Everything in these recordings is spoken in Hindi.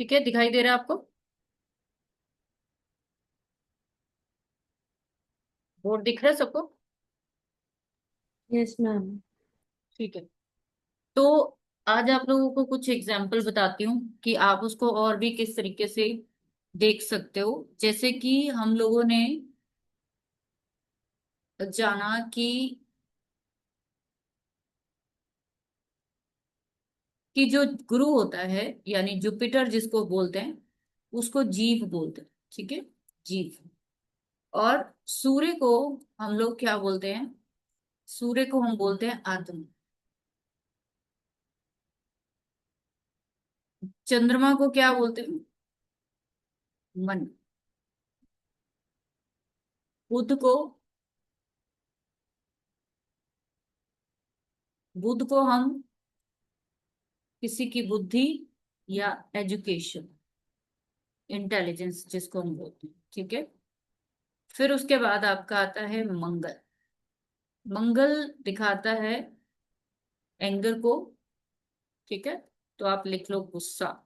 ठीक है, दिखाई दे रहा है आपको? बोर्ड दिख रहा है सबको? Yes ma'am. ठीक है। तो आज आप लोगों को कुछ एग्जाम्पल बताती हूँ कि आप उसको और भी किस तरीके से देख सकते हो। जैसे कि हम लोगों ने जाना कि जो गुरु होता है, यानी जुपिटर जिसको बोलते हैं, उसको जीव बोलते हैं। ठीक है, जीव। और सूर्य को हम लोग क्या बोलते हैं? सूर्य को हम बोलते हैं आत्मा। चंद्रमा को क्या बोलते हैं? मन। बुध को बुध को हम किसी की बुद्धि या एजुकेशन, इंटेलिजेंस जिसको हम बोलते हैं। ठीक है। फिर उसके बाद आपका आता है मंगल। मंगल दिखाता है एंगर को। ठीक है, तो आप लिख लो गुस्सा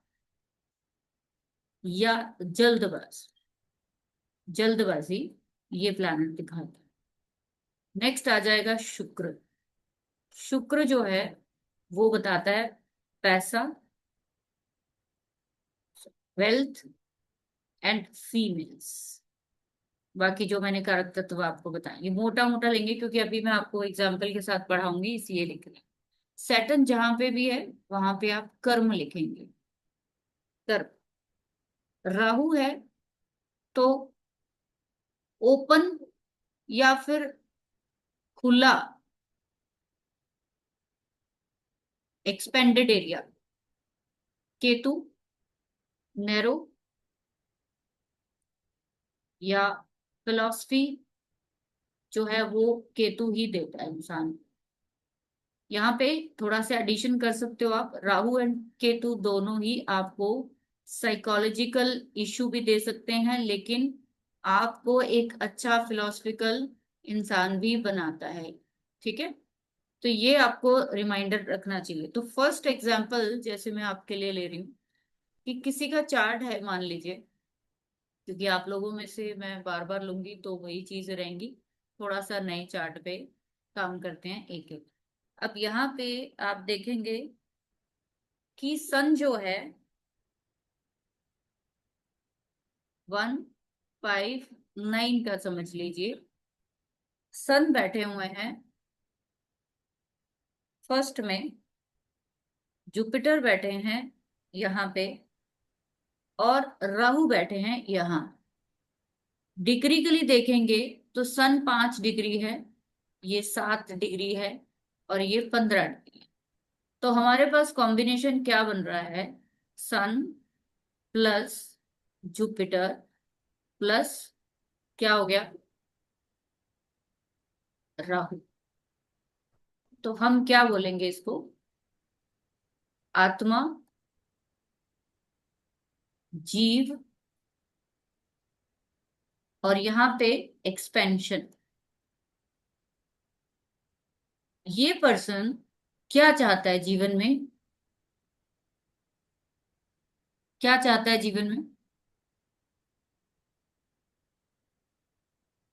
या जल्दबाज, जल्दबाजी, ये प्लैनेट दिखाता है। नेक्स्ट आ जाएगा शुक्र। शुक्र जो है वो बताता है पैसा, वेल्थ एंड फीमेल्स। बाकी जो मैंने कारक तत्व आपको बताए ये मोटा मोटा लेंगे, क्योंकि अभी मैं आपको एग्जाम्पल के साथ पढ़ाऊंगी, इसलिए लिख रहे हैं। सैटर्न जहां पे भी है वहां पे आप कर्म लिखेंगे। कर्म। राहु है तो ओपन या फिर खुला, एक्सपेंडेड एरिया। केतु नैरो या फिलॉसफी जो है वो केतु ही देता है इंसान। यहाँ पे थोड़ा सा एडिशन कर सकते हो आप, राहु एंड केतु दोनों ही आपको साइकोलॉजिकल इशू भी दे सकते हैं, लेकिन आपको एक अच्छा फिलोसफिकल इंसान भी बनाता है। ठीक है, तो ये आपको रिमाइंडर रखना चाहिए। तो फर्स्ट एग्जांपल जैसे मैं आपके लिए ले रही हूँ कि किसी का चार्ट है, मान लीजिए, क्योंकि आप लोगों में से मैं बार बार लूंगी तो वही चीजें रहेंगी। थोड़ा सा नए चार्ट पे काम करते हैं एक एक। अब यहाँ पे आप देखेंगे कि सन जो है 159 का समझ लीजिए, सन बैठे हुए हैं फर्स्ट में, जुपिटर बैठे हैं यहाँ पे, और राहु बैठे हैं यहाँ। डिग्री के लिए देखेंगे तो सन 5 डिग्री है, ये 7 डिग्री है, और ये 15 डिग्री। तो हमारे पास कॉम्बिनेशन क्या बन रहा है? सन प्लस जुपिटर प्लस क्या हो गया? राहु। तो हम क्या बोलेंगे इसको? आत्मा, जीव, और यहाँ पे एक्सपेंशन। ये पर्सन क्या चाहता है जीवन में? क्या चाहता है जीवन में?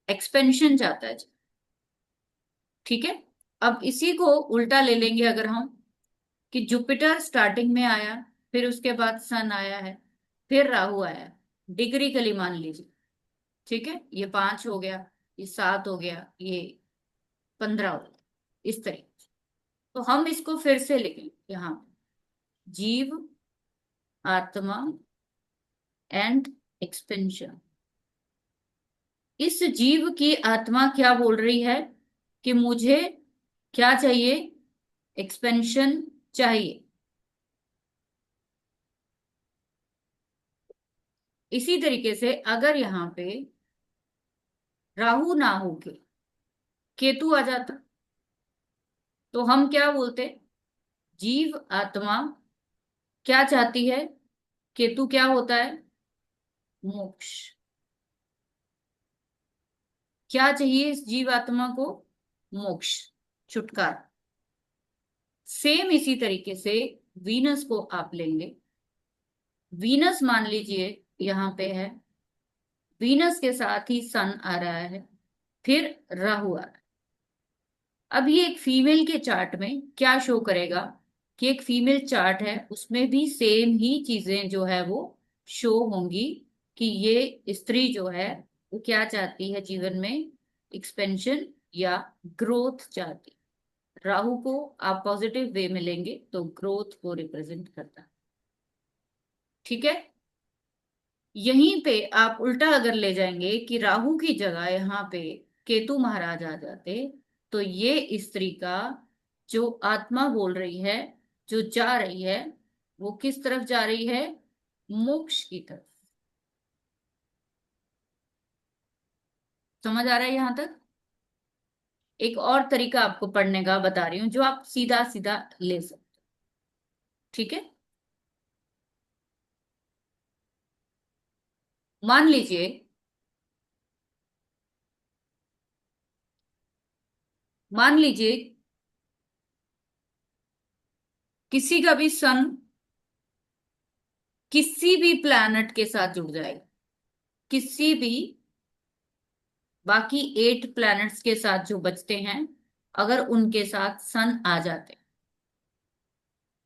एक्सपेंशन चाहता है जी। ठीक है। अब इसी को उल्टा ले लेंगे अगर हम, कि जुपिटर स्टार्टिंग में आया, फिर उसके बाद सन आया है, फिर राहु आया, डिग्री के लिए मान लीजिए। ठीक है, ये 5 हो गया, ये 7 हो गया, ये 15 हो गया, इस तरीके से। तो हम इसको फिर से लिखें यहाँ, जीव, आत्मा एंड एक्सपेंशन। इस जीव की आत्मा क्या बोल रही है? कि मुझे क्या चाहिए? एक्सपेंशन चाहिए। इसी तरीके से अगर यहाँ पे राहु ना होके केतु आ जाता, तो हम क्या बोलते? जीव आत्मा क्या चाहती है? केतु क्या होता है? मोक्ष। क्या चाहिए इस जीव आत्मा को? मोक्ष, छुटकारा। सेम इसी तरीके से वीनस को आप लेंगे। वीनस मान लीजिए यहाँ पे है, वीनस के साथ ही सन आ रहा है, फिर राहु आ रहा है। अब ये एक फीमेल के चार्ट में क्या शो करेगा कि एक फीमेल चार्ट है, उसमें भी सेम ही चीजें जो है वो शो होंगी कि ये स्त्री जो है वो क्या चाहती है जीवन में, एक्सपेंशन या ग्रोथ चाहती है। राहु को आप पॉजिटिव वे में लेंगे तो ग्रोथ को रिप्रेजेंट करता है। ठीक है। यहीं पे आप उल्टा अगर ले जाएंगे कि राहु की जगह यहाँ पे केतु महाराज आ जाते, तो ये स्त्री का जो आत्मा बोल रही है, जो जा रही है, वो किस तरफ जा रही है? मोक्ष की तरफ। समझ आ रहा है यहां तक? एक और तरीका आपको पढ़ने का बता रही हूं जो आप सीधा सीधा ले सकते। ठीक है। मान लीजिए, मान लीजिए किसी का भी सन किसी भी प्लैनेट के साथ जुड़ जाएगा, किसी भी बाकी 8 प्लैनेट्स के साथ जो बचते हैं, अगर उनके साथ सन आ जाते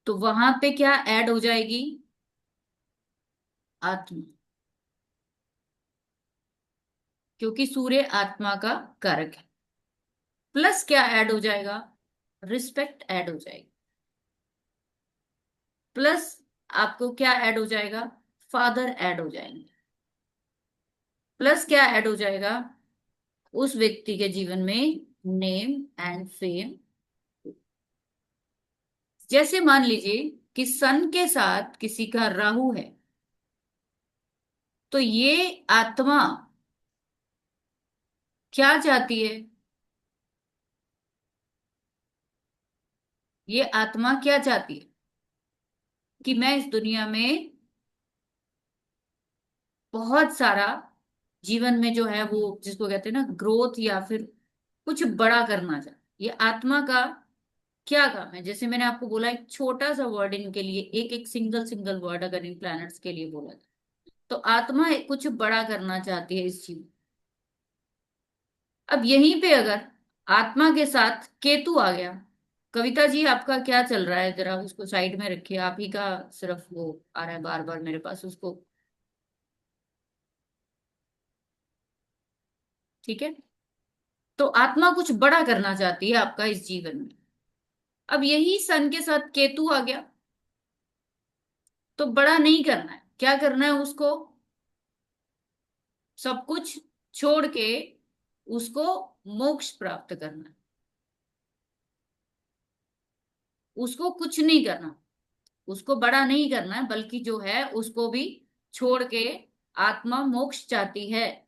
तो वहां पे क्या ऐड हो जाएगी? आत्मा। क्योंकि सूर्य आत्मा का कारक है। प्लस क्या ऐड हो जाएगा? रिस्पेक्ट ऐड हो जाएगी। प्लस आपको क्या ऐड हो जाएगा? फादर ऐड हो जाएंगे। प्लस क्या ऐड हो जाएगा? उस व्यक्ति के जीवन में नेम एंड फेम। जैसे मान लीजिए कि सन के साथ किसी का राहु है, तो ये आत्मा क्या चाहती है? ये आत्मा क्या चाहती है कि मैं इस दुनिया में बहुत सारा जीवन में जो है वो जिसको कहते हैं ना ग्रोथ, या फिर कुछ बड़ा करना चाहती। ये आत्मा का क्या काम है? जैसे मैंने आपको बोला, एक छोटा सा वर्ड इनके लिए, एक एक सिंगल सिंगल वर्ड अगर इन प्लैनेट्स के लिए बोला जाए, तो आत्मा कुछ बड़ा करना चाहती है इस जीवन। अब यहीं पे अगर आत्मा के साथ केतु आ गया, कविता जी आपका क्या चल रहा है? जरा उसको साइड में रखिए, आप ही का सिर्फ वो आ रहा है बार बार मेरे पास उसको। ठीक है। तो आत्मा कुछ बड़ा करना चाहती है आपका इस जीवन में। अब यही सन के साथ केतु आ गया, तो बड़ा नहीं करना है, क्या करना है उसको? सब कुछ छोड़ के उसको मोक्ष प्राप्त करना है। उसको कुछ नहीं करना, उसको बड़ा नहीं करना है, बल्कि जो है उसको भी छोड़ के आत्मा मोक्ष चाहती है,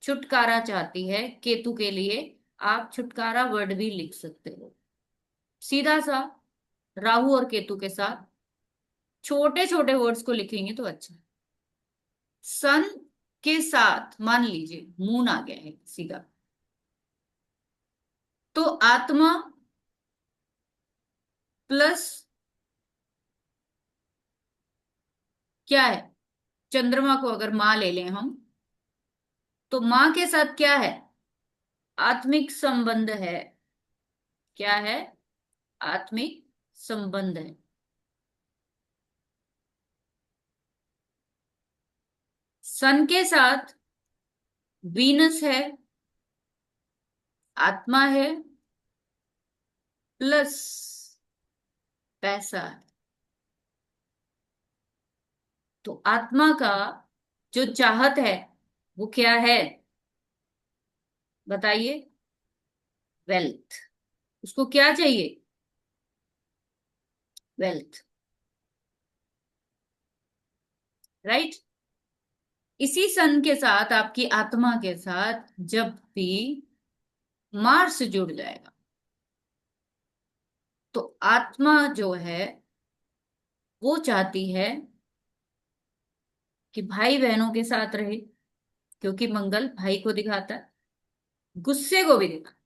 छुटकारा चाहती है। केतु के लिए आप छुटकारा वर्ड भी लिख सकते हो, सीधा सा। राहु और केतु के साथ छोटे छोटे वर्ड्स को लिखेंगे तो अच्छा है। सन के साथ मान लीजिए मून आ गया है सीधा, तो आत्मा प्लस क्या है? चंद्रमा को अगर माँ ले लें हम, तो माँ के साथ क्या है? आत्मिक संबंध है। क्या है? आत्मिक संबंध है। सन के साथ वीनस है, आत्मा है, प्लस पैसा है। तो आत्मा का जो चाहत है वो क्या है? बताइए। वेल्थ। उसको क्या चाहिए? वेल्थ। राइट। इसी सन के साथ आपकी आत्मा के साथ जब भी मार्स जुड़ जाएगा, तो आत्मा जो है वो चाहती है कि भाई बहनों के साथ रहे, क्योंकि मंगल भाई को दिखाता है, गुस्से को भी दिखाता।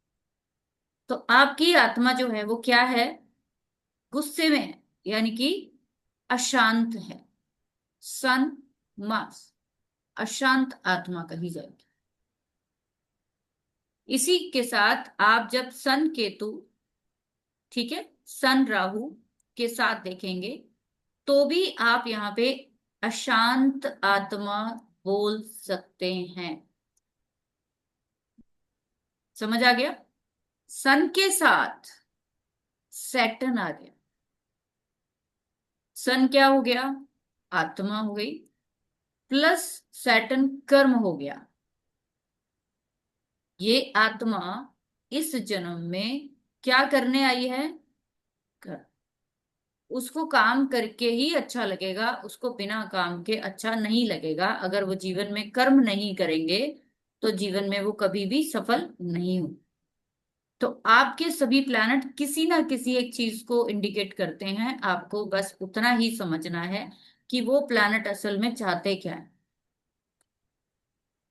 तो आपकी आत्मा जो है वो क्या है? गुस्से में है, यानी कि अशांत है, सन मास, अशांत आत्मा कही जाएगी। इसी के साथ आप जब सन केतु, ठीक है, सन राहु के साथ देखेंगे तो भी आप यहाँ पे अशांत आत्मा बोल सकते हैं। समझ आ गया? सन के साथ सैटर्न आ गया। सन क्या हो गया? आत्मा हो गई, प्लस सैटर्न कर्म हो गया। ये आत्मा इस जन्म में क्या करने आई है? कर, उसको काम करके ही अच्छा लगेगा, उसको बिना काम के अच्छा नहीं लगेगा। अगर वो जीवन में कर्म नहीं करेंगे तो जीवन में वो कभी भी सफल नहीं हो। तो आपके सभी प्लैनेट किसी ना किसी एक चीज को इंडिकेट करते हैं, आपको बस उतना ही समझना है कि वो प्लैनेट असल में चाहते क्या है।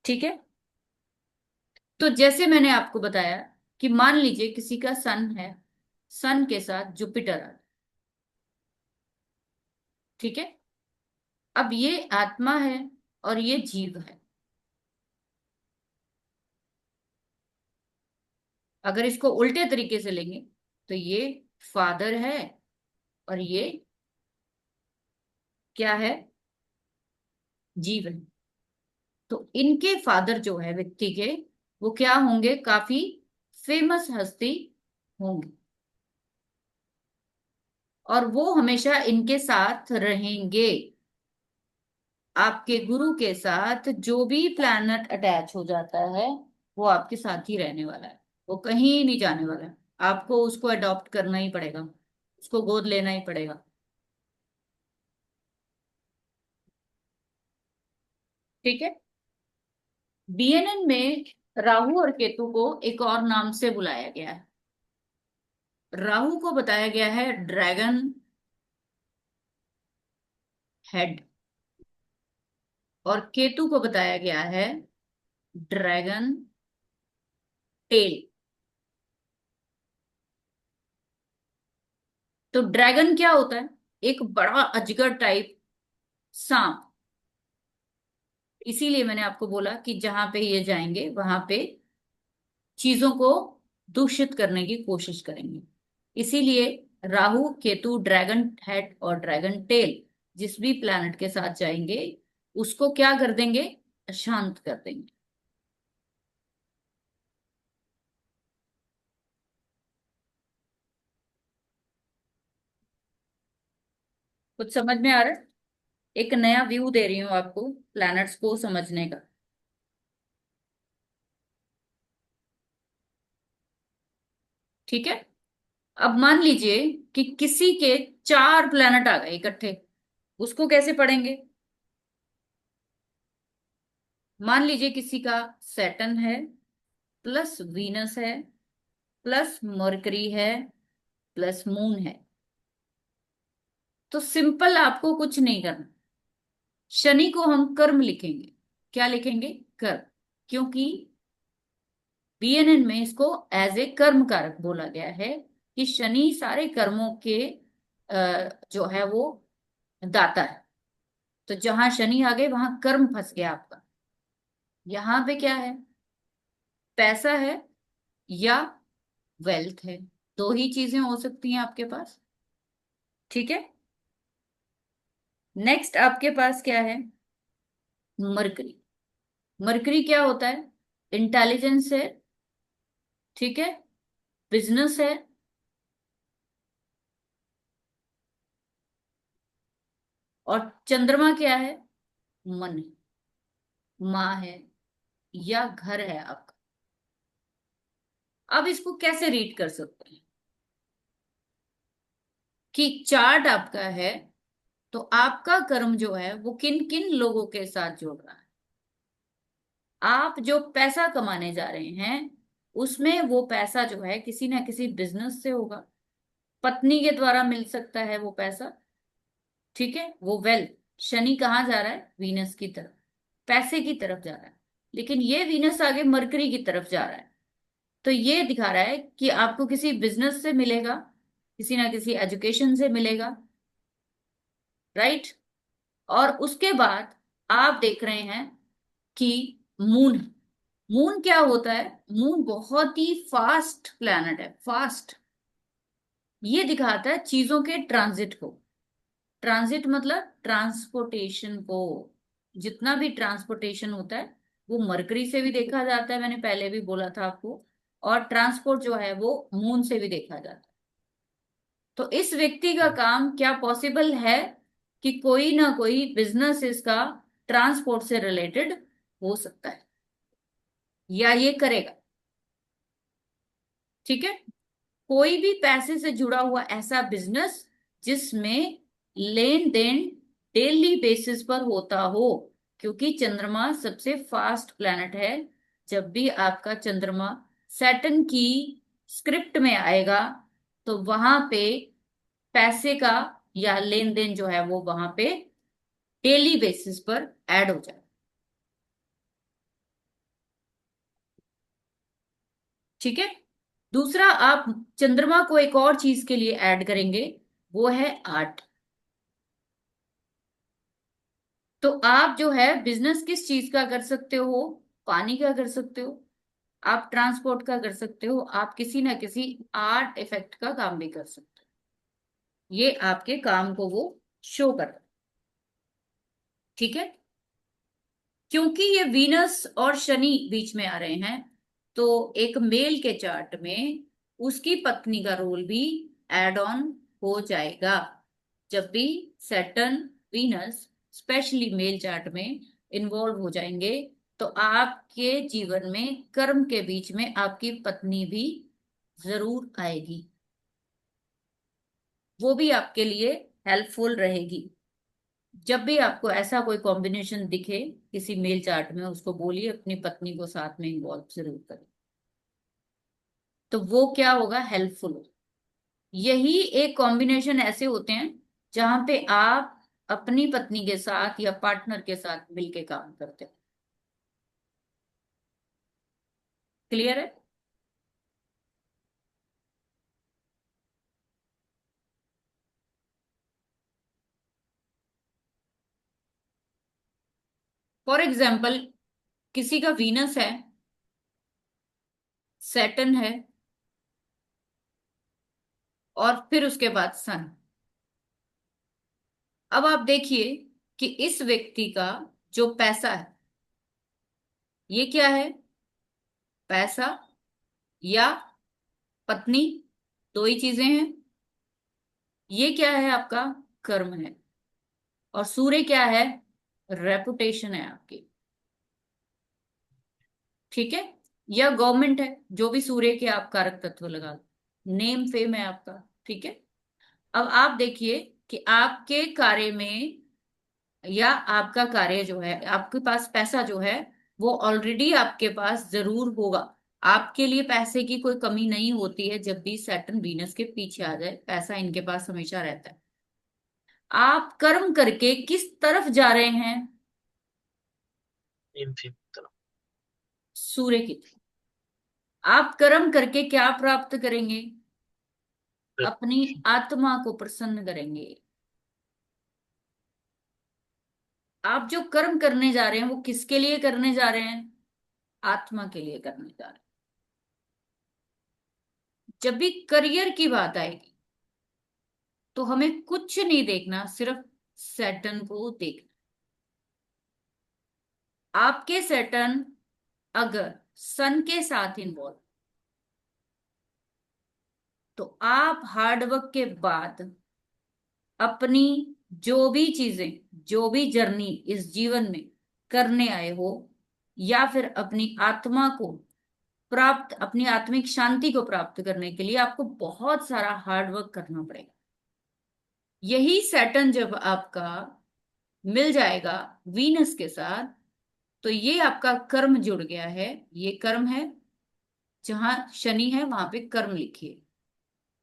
ठीक है? तो जैसे मैंने आपको बताया कि मान लीजिए किसी का सन है, सन के साथ जुपिटर आ, ठीक है, अब ये आत्मा है और ये जीव है। अगर इसको उल्टे तरीके से लेंगे तो ये फादर है और ये क्या है? जीव है। तो इनके फादर जो है व्यक्ति के, वो क्या होंगे? काफी फेमस हस्ती होंगे और वो हमेशा इनके साथ रहेंगे। आपके गुरु के साथ जो भी प्लैनेट अटैच हो जाता है वो आपके साथ ही रहने वाला है, वो कहीं नहीं जाने वाला है। आपको उसको अडॉप्ट करना ही पड़ेगा, उसको गोद लेना ही पड़ेगा। ठीक है? बीएनएन में राहु और केतु को एक और नाम से बुलाया गया है। राहु को बताया गया है ड्रैगन हेड और केतु को बताया गया है ड्रैगन टेल। तो ड्रैगन क्या होता है? एक बड़ा अजगर टाइप सांप। इसीलिए मैंने आपको बोला कि जहां पे ये जाएंगे वहां पे चीजों को दूषित करने की कोशिश करेंगे। इसीलिए राहु केतु ड्रैगन हेड और ड्रैगन टेल जिस भी प्लैनेट के साथ जाएंगे उसको क्या कर देंगे? अशांत कर देंगे। कुछ समझ में आ रहा है? एक नया व्यू दे रही हूँ आपको प्लैनेट्स को समझने का। ठीक है? अब मान लीजिए कि किसी के 4 प्लैनेट आ गए इकट्ठे, उसको कैसे पढ़ेंगे? मान लीजिए किसी का सैटर्न है, प्लस वीनस है, प्लस मरकरी है, प्लस मून है। तो सिंपल, आपको कुछ नहीं करना। शनि को हम कर्म लिखेंगे। क्या लिखेंगे? कर्म। क्योंकि बीएनएन में इसको एज ए कर्म कारक बोला गया है कि शनि सारे कर्मों के जो है वो दाता है। तो जहां शनि आ गए वहां कर्म फंस गया आपका। यहां पे क्या है? पैसा है या वेल्थ है। दो ही चीजें हो सकती हैं आपके पास। ठीक है? नेक्स्ट आपके पास क्या है? मरकरी। मरकरी क्या होता है? इंटेलिजेंस है, ठीक है, बिजनेस है, और चंद्रमा क्या है? मन है, माँ है, या घर है आपका। अब इसको कैसे रीड कर सकते हैं कि चार्ट आपका है तो आपका कर्म जो है वो किन किन लोगों के साथ जुड़ रहा है। आप जो पैसा कमाने जा रहे हैं उसमें वो पैसा जो है किसी ना किसी बिजनेस से होगा, पत्नी के द्वारा मिल सकता है वो पैसा। ठीक है? वो वेल्थ, शनि कहाँ जा रहा है? वीनस की तरफ, पैसे की तरफ जा रहा है। लेकिन ये वीनस आगे मरकरी की तरफ जा रहा है। तो ये दिखा रहा है कि आपको किसी बिजनेस से मिलेगा, किसी ना किसी एजुकेशन से मिलेगा। राइट? और उसके बाद आप देख रहे हैं कि मून, मून क्या होता है? मून बहुत ही फास्ट प्लैनेट है, फास्ट। ये दिखाता है चीजों के ट्रांजिट को। ट्रांजिट मतलब ट्रांसपोर्टेशन को। जितना भी ट्रांसपोर्टेशन होता है वो मरकरी से भी देखा जाता है, मैंने पहले भी बोला था आपको। और ट्रांसपोर्ट जो है वो मून से भी देखा जाता है। तो इस व्यक्ति का काम क्या पॉसिबल है कि कोई ना कोई बिजनेस इसका ट्रांसपोर्ट से रिलेटेड हो सकता है, या ये करेगा। ठीक है। कोई भी पैसे से जुड़ा हुआ ऐसा बिजनेस जिसमें लेन देन डेली बेसिस पर होता हो, क्योंकि चंद्रमा सबसे फास्ट प्लैनेट है। जब भी आपका चंद्रमा सैटर्न की स्क्रिप्ट में आएगा तो वहां पे पैसे का या लेन देन जो है वो वहां पे डेली बेसिस पर ऐड हो जाए। ठीक है। दूसरा, आप चंद्रमा को एक और चीज के लिए ऐड करेंगे, वो है आर्ट। तो आप जो है बिजनेस किस चीज का कर सकते हो? पानी का कर सकते हो, आप ट्रांसपोर्ट का कर सकते हो, आप किसी ना किसी आर्ट इफेक्ट का काम भी कर सकते हो। ये आपके काम को वो शो कर रहा है। ठीक है। क्योंकि ये वीनस और शनि बीच में आ रहे हैं, तो एक मेल के चार्ट में उसकी पत्नी का रोल भी एड ऑन हो जाएगा। जब भी Saturn, Venus specially male chart में इन्वॉल्व हो जाएंगे, तो आपके जीवन में कर्म के बीच में आपकी पत्नी भी जरूर आएगी। वो भी आपके लिए हेल्पफुल रहेगी। जब भी आपको ऐसा कोई कॉम्बिनेशन दिखे किसी मेल चार्ट में, उसको बोलिए अपनी पत्नी को साथ में इन्वॉल्व जरूर करें, तो वो क्या होगा? हेल्पफुल हो। यही एक कॉम्बिनेशन ऐसे होते हैं जहां पे आप अपनी पत्नी के साथ या पार्टनर के साथ मिलके काम करते हो। क्लियर है? फॉर एग्जाम्पल, किसी का वीनस है, सैटर्न है, और फिर उसके बाद सन। अब आप देखिए कि इस व्यक्ति का जो पैसा है, ये क्या है? पैसा या पत्नी, दो ही चीजें हैं। ये क्या है? आपका कर्म है। और सूर्य क्या है? रेपुटेशन है आपकी। ठीक है। या गवर्नमेंट है, जो भी सूर्य के आप कारक तत्व लगा लो, नेम फेम है आपका। ठीक है। अब आप देखिए कि आपके कार्य में, या आपका कार्य जो है, आपके पास पैसा जो है वो ऑलरेडी आपके पास जरूर होगा। आपके लिए पैसे की कोई कमी नहीं होती है। जब भी सैटर्न वीनस के पीछे आ जाए, पैसा इनके पास हमेशा रहता है। आप कर्म करके किस तरफ जा रहे हैं? इनफिनिट। सूर्य की तरफ। आप कर्म करके क्या प्राप्त करेंगे? अपनी आत्मा को प्रसन्न करेंगे। आप जो कर्म करने जा रहे हैं वो किसके लिए करने जा रहे हैं? आत्मा के लिए करने जा रहे हैं। जब भी करियर की बात आएगी तो हमें कुछ नहीं देखना, सिर्फ सैटर्न को देखना। आपके सैटर्न अगर सन के साथ इन्वॉल्व, तो आप हार्डवर्क के बाद अपनी जो भी चीजें, जो भी जर्नी इस जीवन में करने आए हो, या फिर अपनी आत्मा को प्राप्त, अपनी आत्मिक शांति को प्राप्त करने के लिए आपको बहुत सारा हार्डवर्क करना पड़ेगा। यही सैटर्न जब आपका मिल जाएगा वीनस के साथ, तो ये आपका कर्म जुड़ गया है। ये कर्म है, जहां शनि है वहां पे कर्म लिखिए,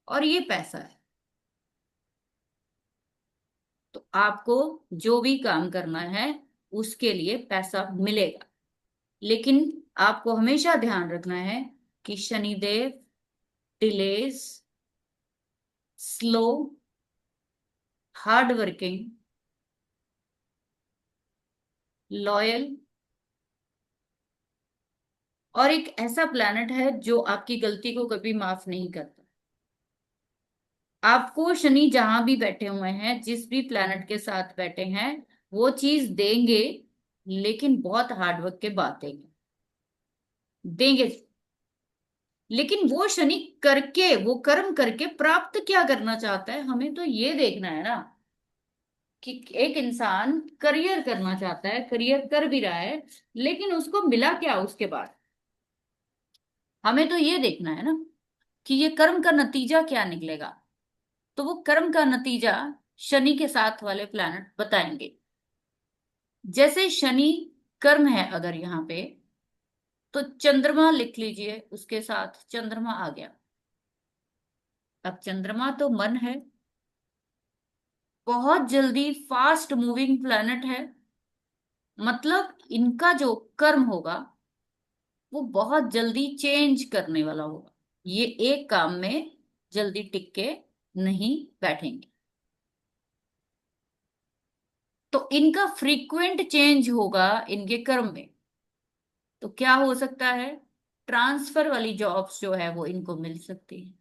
और ये पैसा है। तो आपको जो भी काम करना है उसके लिए पैसा मिलेगा। लेकिन आपको हमेशा ध्यान रखना है कि Shanidev delays, slow, hard working, loyal, और एक ऐसा प्लैनेट है जो आपकी गलती को कभी माफ नहीं करता। आपको शनि जहां भी बैठे हुए हैं, जिस भी प्लैनेट के साथ बैठे हैं, वो चीज देंगे, लेकिन बहुत हार्डवर्क के बाद देंगे। देंगे, लेकिन वो शनि करके, वो कर्म करके प्राप्त क्या करना चाहता है, हमें तो ये देखना है ना कि एक इंसान करियर करना चाहता है, करियर कर भी रहा है, लेकिन उसको मिला क्या उसके बाद। हमें तो ये देखना है ना कि ये कर्म का नतीजा क्या निकलेगा। तो वो कर्म का नतीजा शनि के साथ वाले प्लैनेट बताएंगे। जैसे शनि कर्म है अगर यहाँ पे, तो चंद्रमा लिख लीजिए, उसके साथ चंद्रमा आ गया। अब चंद्रमा तो मन है, बहुत जल्दी फास्ट मूविंग प्लैनेट है, मतलब इनका जो कर्म होगा वो बहुत जल्दी चेंज करने वाला होगा। ये एक काम में जल्दी टिक के नहीं बैठेंगे। तो इनका फ्रीक्वेंट चेंज होगा इनके कर्म में। तो क्या हो सकता है, ट्रांसफर वाली जॉब्स जो है वो इनको मिल सकती है।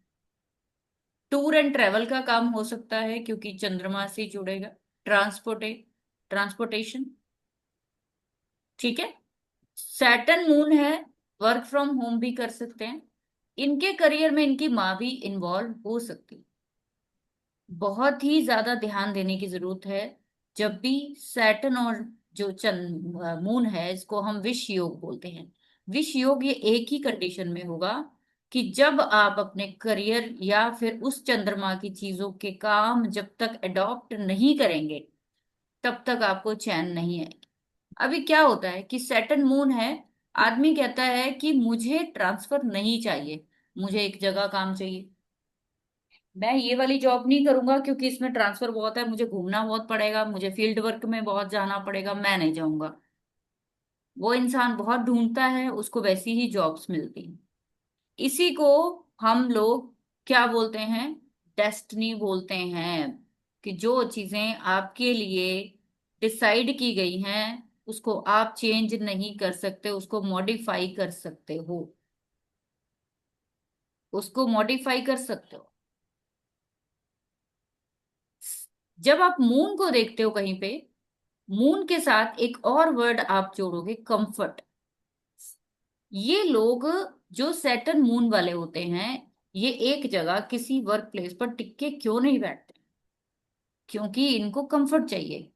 टूर एंड ट्रेवल का काम हो सकता है, क्योंकि चंद्रमा से जुड़ेगा। ट्रांसपोर्टेशन, ठीक है। सैटर्न मून है, वर्क फ्रॉम होम भी कर सकते हैं। इनके करियर में इनकी माँ भी इन्वॉल्व हो सकती है। बहुत ही ज्यादा ध्यान देने की जरूरत है। जब भी सैटर्न और जो चंद मून है, इसको हम विष योग बोलते हैं। विष योग ये एक ही कंडीशन में होगा कि जब आप अपने करियर या फिर उस चंद्रमा की चीजों के काम जब तक अडॉप्ट नहीं करेंगे, तब तक आपको चैन नहीं आएगी। अभी क्या होता है कि सैटर्न मून है, आदमी कहता है कि मुझे ट्रांसफर नहीं चाहिए, मुझे एक जगह काम चाहिए, मैं ये वाली जॉब नहीं करूंगा क्योंकि इसमें ट्रांसफर बहुत है, मुझे घूमना बहुत पड़ेगा, मुझे फील्ड वर्क में बहुत जाना पड़ेगा, मैं नहीं जाऊंगा। वो इंसान बहुत ढूंढता है, उसको वैसी ही जॉब्स मिलती हैं। इसी को हम लोग क्या बोलते हैं, डेस्टिनी बोलते हैं। कि जो चीजें आपके लिए डिसाइड की गई हैं, उसको आप चेंज नहीं कर सकते, उसको मॉडिफाई कर सकते हो। उसको मॉडिफाई कर सकते हो। जब आप मून को देखते हो कहीं पे, मून के साथ एक और वर्ड आप जोड़ोगे, कंफर्ट। ये लोग जो सैटर्न मून वाले होते हैं, ये एक जगह किसी वर्क प्लेस पर टिक के क्यों नहीं बैठते, क्योंकि इनको कंफर्ट चाहिए,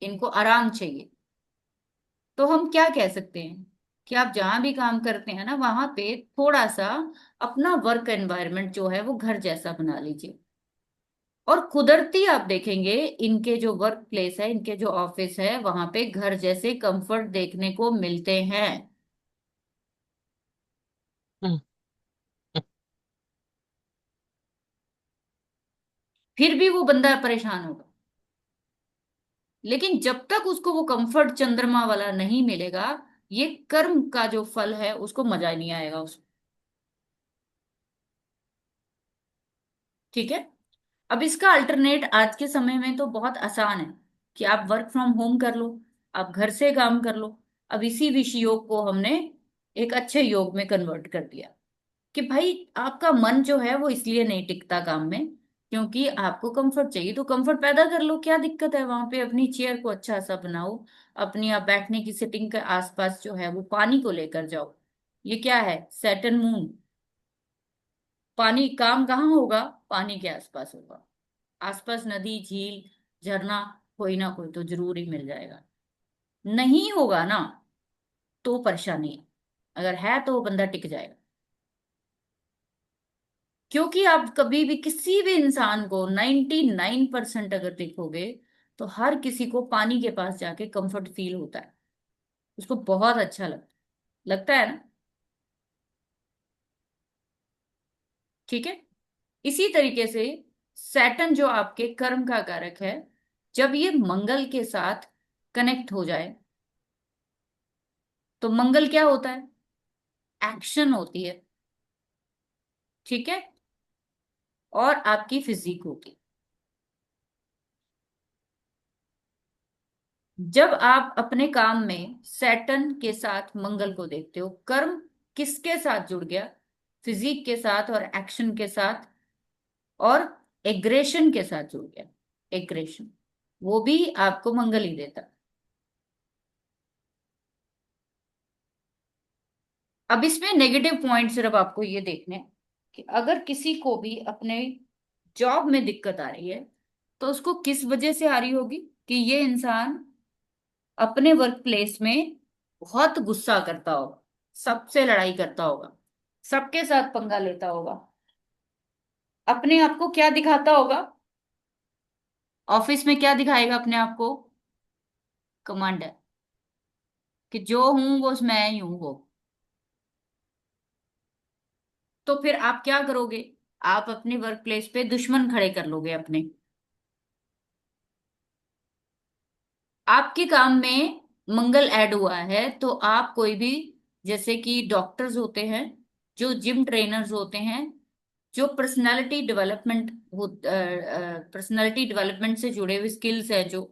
इनको आराम चाहिए। तो हम क्या कह सकते हैं कि आप जहां भी काम करते हैं ना, वहां पे थोड़ा सा अपना वर्क एनवायरनमेंट जो है वो घर जैसा बना लीजिए। और कुदरती आप देखेंगे, इनके जो वर्क प्लेस है, इनके जो ऑफिस है, वहां पे घर जैसे कंफर्ट देखने को मिलते हैं। हम्म, फिर भी वो बंदा परेशान होगा। लेकिन जब तक उसको वो कंफर्ट चंद्रमा वाला नहीं मिलेगा, ये कर्म का जो फल है उसको मजा ही नहीं आएगा उसको। ठीक है। अब इसका अल्टरनेट आज के समय में तो बहुत आसान है कि आप वर्क फ्रॉम होम कर लो, आप घर से काम कर लो। अब इसी विषय योग को हमने एक अच्छे योग में कन्वर्ट कर दिया कि भाई आपका मन जो है वो इसलिए नहीं टिकता काम में, क्योंकि आपको कंफर्ट चाहिए, तो कंफर्ट पैदा कर लो, क्या दिक्कत है। वहां पे अपनी चेयर को अच्छा सा बनाओ, अपनी आप बैठने की सिटिंग के आसपास जो है वो पानी को लेकर जाओ। ये क्या है, सैटर्न मून। पानी काम कहाँ होगा, पानी के आसपास होगा। आसपास नदी, झील, झरना, कोई ना कोई तो जरूर ही मिल जाएगा। नहीं होगा ना, तो परेशानी है। अगर है तो वो बंदा टिक जाएगा। क्योंकि आप कभी भी किसी भी इंसान को 99% अगर देखोगे, तो हर किसी को पानी के पास जाके कंफर्ट फील होता है, उसको बहुत अच्छा लगता है ना। ठीक है। इसी तरीके से सैटर्न जो आपके कर्म का कारक है, जब ये मंगल के साथ कनेक्ट हो जाए, तो मंगल क्या होता है, एक्शन होती है। ठीक है। और आपकी फिजिक होगी। जब आप अपने काम में सैटर्न के साथ मंगल को देखते हो, कर्म किसके साथ जुड़ गया? फिजिक के साथ और एक्शन के साथ और एग्रेशन के साथ जुड़ गया। एग्रेशन वो भी आपको मंगल ही देता। अब इसमें नेगेटिव पॉइंट सिर्फ आपको ये देखने हैं कि अगर किसी को भी अपने जॉब में दिक्कत आ रही है तो उसको किस वजह से आ रही होगी? कि ये इंसान अपने वर्क प्लेस में बहुत गुस्सा करता होगा, सबसे लड़ाई करता होगा, सबके साथ पंगा लेता होगा, अपने आप को क्या दिखाता होगा? ऑफिस में क्या दिखाएगा अपने आप को? कमांडर, कि जो हूं वो मैं ही हूं वो। तो फिर आप क्या करोगे? आप अपने वर्क प्लेस पे दुश्मन खड़े कर लोगे अपने। आपके काम में मंगल ऐड हुआ है तो आप कोई भी, जैसे कि डॉक्टर्स होते हैं, जो जिम ट्रेनर्स होते हैं, जो पर्सनालिटी डेवलपमेंट से जुड़े हुए स्किल्स है, जो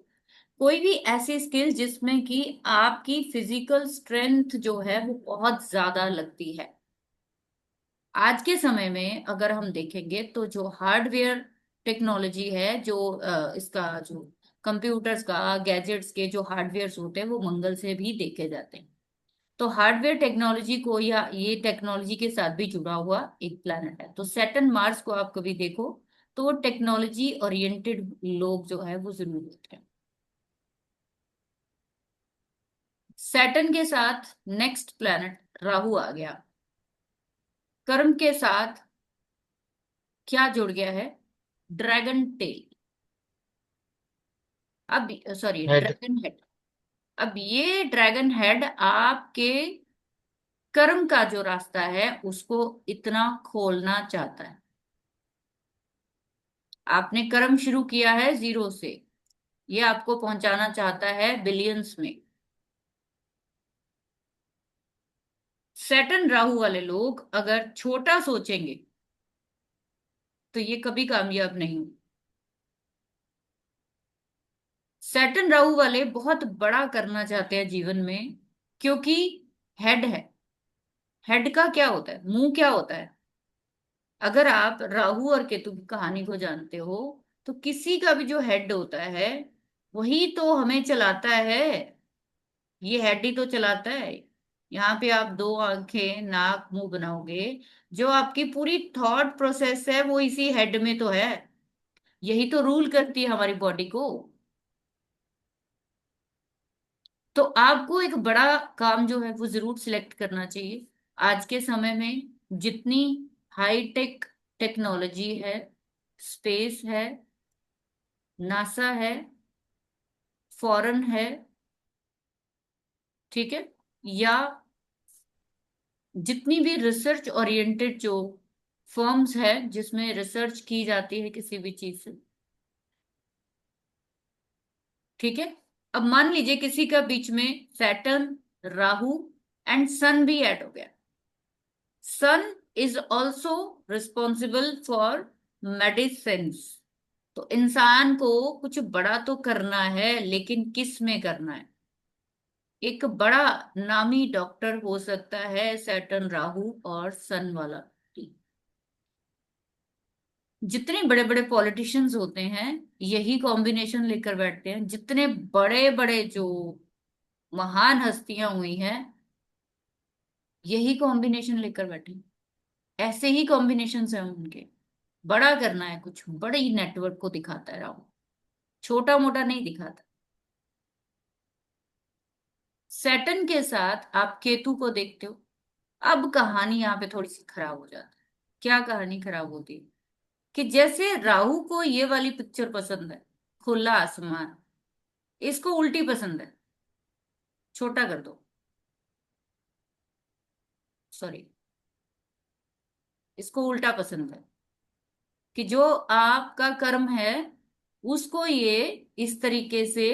कोई भी ऐसी स्किल्स जिसमें कि आपकी फिजिकल स्ट्रेंथ जो है वो बहुत ज्यादा लगती है। आज के समय में अगर हम देखेंगे तो जो हार्डवेयर टेक्नोलॉजी है, जो इसका जो कंप्यूटर्स का गैजेट्स के जो हार्डवेयर्स होते हैं वो मंगल से भी देखे जाते हैं। तो हार्डवेयर टेक्नोलॉजी को या ये टेक्नोलॉजी के साथ भी जुड़ा हुआ एक प्लैनेट है। तो सैटर्न मार्स को आप कभी देखो तो वो टेक्नोलॉजी ओरिएंटेड लोग जो है वो जरूर होते हैं। सैटर्न के साथ नेक्स्ट प्लैनेट राहु आ गया। कर्म के साथ क्या जुड़ गया है? Dragon tell. अब सॉरी, हेड। Dragon head. अब ये ड्रैगन हेड आपके कर्म का जो रास्ता है उसको इतना खोलना चाहता है। आपने कर्म शुरू किया है जीरो से, ये आपको पहुंचाना चाहता है बिलियंस में। सैटर्न राहु वाले लोग अगर छोटा सोचेंगे तो ये कभी कामयाब नहीं होंगे। सैटर्न राहु वाले बहुत बड़ा करना चाहते हैं जीवन में, क्योंकि हेड है। हेड का क्या होता है? मुंह क्या होता है? अगर आप राहु और केतु की कहानी को जानते हो तो किसी का भी जो हेड होता है वही तो हमें चलाता है। ये हेड ही तो चलाता है। यहाँ पे आप दो आंखें नाक मुंह बनाओगे, जो आपकी पूरी थॉट प्रोसेस है वो इसी हेड में तो है। यही तो रूल करती है हमारी बॉडी को। तो आपको एक बड़ा काम जो है वो जरूर सिलेक्ट करना चाहिए। आज के समय में जितनी हाई टेक टेक्नोलॉजी है, स्पेस है, नासा है, फॉरेन है, ठीक है, या जितनी भी रिसर्च ओरिएंटेड जो फर्म्स है जिसमें रिसर्च की जाती है किसी भी चीज से, ठीक है। अब मान लीजिए किसी का बीच में सैटर्न, राहु एंड सन भी ऐड हो गया। Sun is also responsible for medicine. तो इंसान को कुछ बड़ा तो करना है, लेकिन किस में करना है? एक बड़ा नामी डॉक्टर हो सकता है सैटर्न राहु और सन वाला। जितने बड़े बड़े पॉलिटिशियंस होते हैं यही कॉम्बिनेशन लेकर बैठते हैं। जितने बड़े बड़े जो महान हस्तियां हुई हैं यही कॉम्बिनेशन लेकर बैठे हैं। ऐसे ही कॉम्बिनेशन है उनके। बड़ा करना है, कुछ बड़ी नेटवर्क को दिखाता है राहु, छोटा मोटा नहीं दिखाता। सैटर्न के साथ आप केतु को देखते हो। अब कहानी यहाँ पे थोड़ी सी खराब हो जाती है। क्या कहानी खराब होती है? कि जैसे राहु को ये वाली पिक्चर पसंद है, खुला आसमान, इसको उल्टी पसंद है, छोटा कर दो, सॉरी, इसको उल्टा पसंद है कि जो आपका कर्म है उसको ये इस तरीके से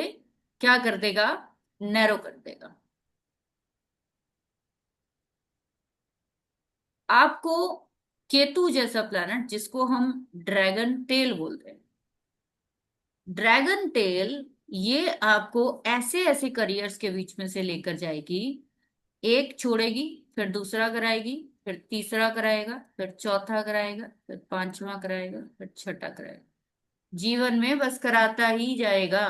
क्या कर देगा? नैरो कर देगा। आपको केतु जैसा प्लैनेट, जिसको हम ड्रैगन टेल बोलते हैं, ड्रैगन टेल ये आपको ऐसे ऐसे करियर्स के बीच में से लेकर जाएगी। एक छोड़ेगी, फिर दूसरा कराएगी, फिर तीसरा कराएगा, फिर चौथा कराएगा, फिर पांचवा कराएगा, फिर छठा कराएगा। जीवन में बस कराता ही जाएगा।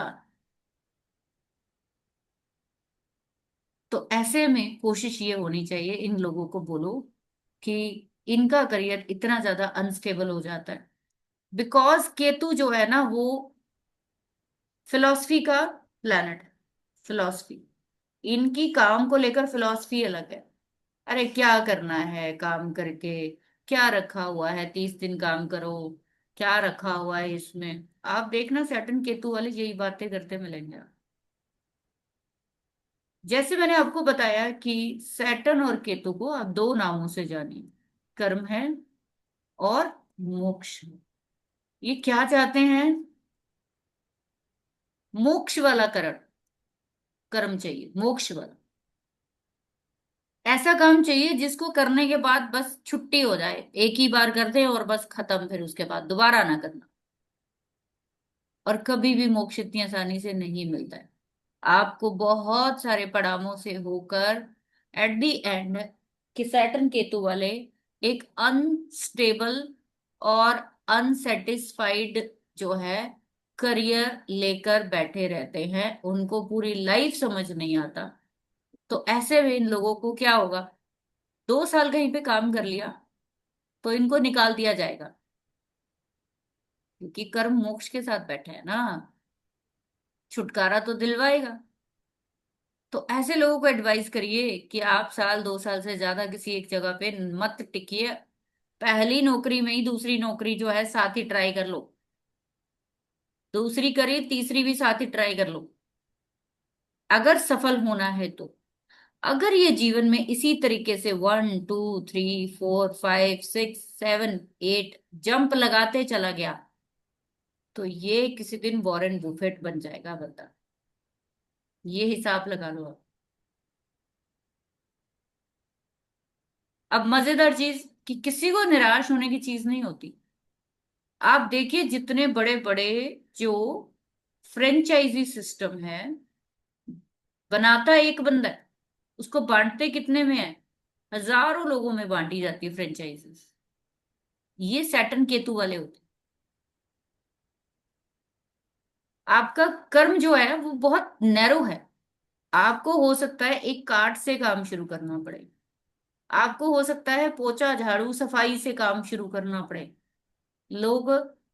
तो ऐसे में कोशिश ये होनी चाहिए, इन लोगों को बोलो कि इनका करियर इतना ज्यादा अनस्टेबल हो जाता है बिकॉज केतु जो है ना वो फिलॉसफी का प्लैनेट है। फिलॉसफी, इनकी काम को लेकर फिलॉसफी अलग है। अरे क्या करना है काम करके, क्या रखा हुआ है, 30 दिन काम करो, क्या रखा हुआ है इसमें। आप देखना सैटर्न केतु वाले यही बातें करते मिलेंगे आप। जैसे मैंने आपको बताया कि सैटर्न और केतु को आप दो नामों से जानिए, कर्म है और मोक्ष। ये क्या चाहते हैं? मोक्ष वाला कर्म, कर्म चाहिए मोक्ष वाला। ऐसा काम चाहिए जिसको करने के बाद बस छुट्टी हो जाए, एक ही बार कर दे और बस खत्म, फिर उसके बाद दोबारा ना करना। और कभी भी मोक्ष इतनी आसानी से नहीं मिलता है। आपको बहुत सारे पड़ावों से होकर एट द एंड कि सैटर्न केतु वाले एक अनस्टेबल और अनसेटिस्फाइड जो है करियर लेकर बैठे रहते हैं, उनको पूरी लाइफ समझ नहीं आता। तो ऐसे में इन लोगों को क्या होगा, 2 साल कहीं पे काम कर लिया तो इनको निकाल दिया जाएगा, क्योंकि कर्म मोक्ष के साथ बैठे हैं ना, छुटकारा तो दिलवाएगा। तो ऐसे लोगों को एडवाइस करिए कि आप साल 2 साल से ज्यादा किसी एक जगह पे मत टिकिए। पहली नौकरी में ही दूसरी नौकरी जो है साथ ही ट्राई कर लो, दूसरी करिए तीसरी भी साथ ही ट्राई कर लो, अगर सफल होना है तो। अगर ये जीवन में इसी तरीके से 1 2 3 4 5 6 7 8 जंप लगाते चला गया तो ये किसी दिन वॉरेन बुफेट बन जाएगा बता। ये हिसाब लगा लो आप। अब मजेदार चीज कि किसी को निराश होने की चीज नहीं होती। आप देखिए जितने बड़े बड़े जो फ्रेंचाइजी सिस्टम है, बनाता एक बंदा है, उसको बांटते कितने में है, हजारों लोगों में बांटी जाती है फ्रेंचाइजीज। ये सैटर्न केतु वाले होते हैं। आपका कर्म जो है वो बहुत नैरो है। आपको हो सकता है एक कार्ड से काम शुरू करना पड़े, आपको हो सकता है पोछा झाड़ू सफाई से काम शुरू करना पड़े। लोग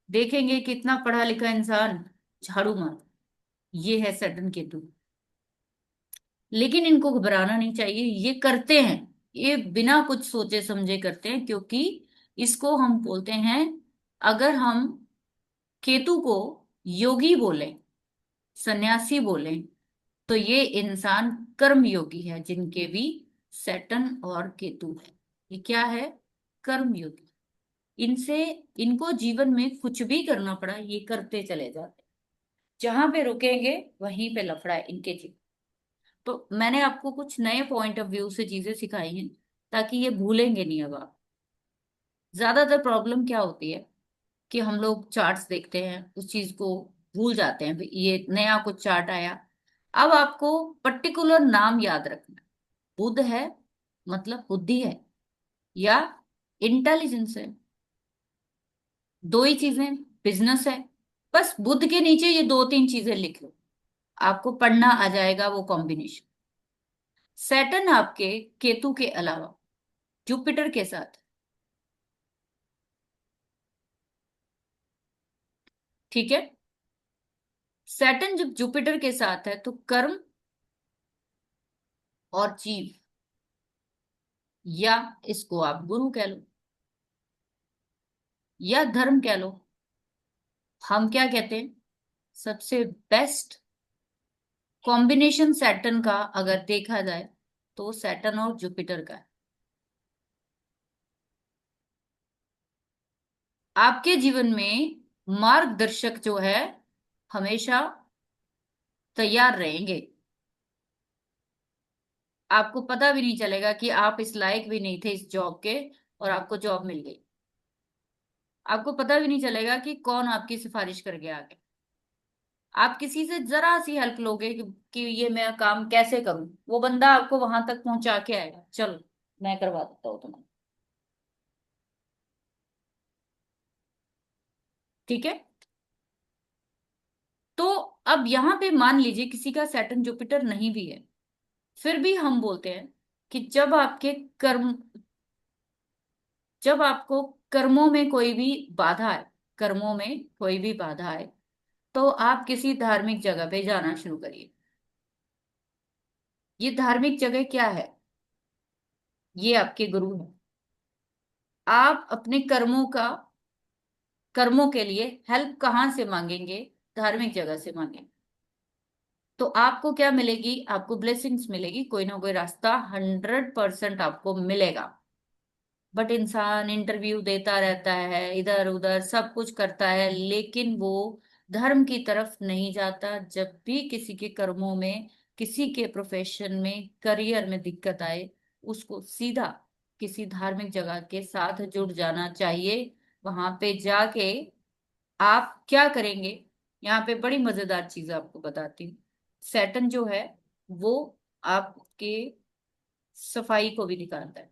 देखेंगे कितना पढ़ा लिखा इंसान, झाड़ू मार। ये है सैटर्न केतु। लेकिन इनको घबराना नहीं चाहिए, ये करते हैं, ये बिना कुछ सोचे समझे करते हैं, क्योंकि इसको हम बोलते हैं, अगर हम केतु को योगी बोले, सन्यासी बोले, तो ये इंसान कर्म योगी है, जिनके भी सैटर्न और केतु है। ये क्या है? कर्म योगी। इनसे, इनको जीवन में कुछ भी करना पड़ा ये करते चले जाते, जहां पे रुकेंगे वहीं पे लफड़ा है इनके जीवन। तो मैंने आपको कुछ नए पॉइंट ऑफ व्यू से चीजें सिखाई हैं ताकि ये भूलेंगे नहीं अब आप। ज्यादातर प्रॉब्लम क्या होती है कि हम लोग चार्ट्स देखते हैं, उस चीज को भूल जाते हैं, भाई ये नया कुछ चार्ट आया। अब आपको पर्टिकुलर नाम याद रखना है। बुध है मतलब बुद्धि है या इंटेलिजेंस है, दो ही चीजें। बिजनेस है, बस बुध के नीचे ये 2 3 चीजें लिख लो, आपको पढ़ना आ जाएगा वो कॉम्बिनेशन। सैटर्न आपके केतु के अलावा जुपिटर के साथ, ठीक है। सैटर्न जब जुपिटर के साथ है तो कर्म और जीव, या इसको आप गुरु कह लो या धर्म कह लो, हम क्या कहते हैं, सबसे बेस्ट कॉम्बिनेशन सैटर्न का अगर देखा जाए तो सैटर्न और जुपिटर का है। आपके जीवन में मार्गदर्शक जो है हमेशा तैयार रहेंगे। आपको पता भी नहीं चलेगा कि आप इस लायक भी नहीं थे इस जॉब के, और आपको जॉब मिल गई। आपको पता भी नहीं चलेगा कि कौन आपकी सिफारिश कर गया आगे। आप किसी से जरा सी हेल्प लोगे कि ये मैं काम कैसे करूं, वो बंदा आपको वहां तक पहुंचा के आएगा, चलो मैं करवा देता हूँ तुम्हें। ठीक है। तो अब यहाँ पे मान लीजिए किसी का सैटर्न जुपिटर नहीं भी है, फिर भी हम बोलते हैं कि जब आपको कर्मों में कोई भी बाधा है, कर्मों में कोई भी बाधा है, तो आप किसी धार्मिक जगह पे जाना शुरू करिए। ये धार्मिक जगह क्या है? ये आपके गुरु हैं। आप अपने कर्मों के लिए हेल्प कहाँ से मांगेंगे? धार्मिक जगह से मांगेंगे। तो आपको क्या मिलेगी? आपको ब्लेसिंग्स मिलेगी, कोई ना कोई रास्ता 100% आपको मिलेगा। बट इंसान इंटरव्यू देता रहता है, इधर उधर सब कुछ करता है, लेकिन वो धर्म की तरफ नहीं जाता। जब भी किसी के कर्मों में, किसी के प्रोफेशन में, करियर में दिक्कत आए, उसको सीधा किसी धार्मिक जगह के साथ जुड़ जाना चाहिए। वहां पे जाके आप क्या करेंगे? यहाँ पे बड़ी मजेदार चीज आपको बताती हूँ। सैटर्न जो है वो आपके सफाई को भी दिखाता है,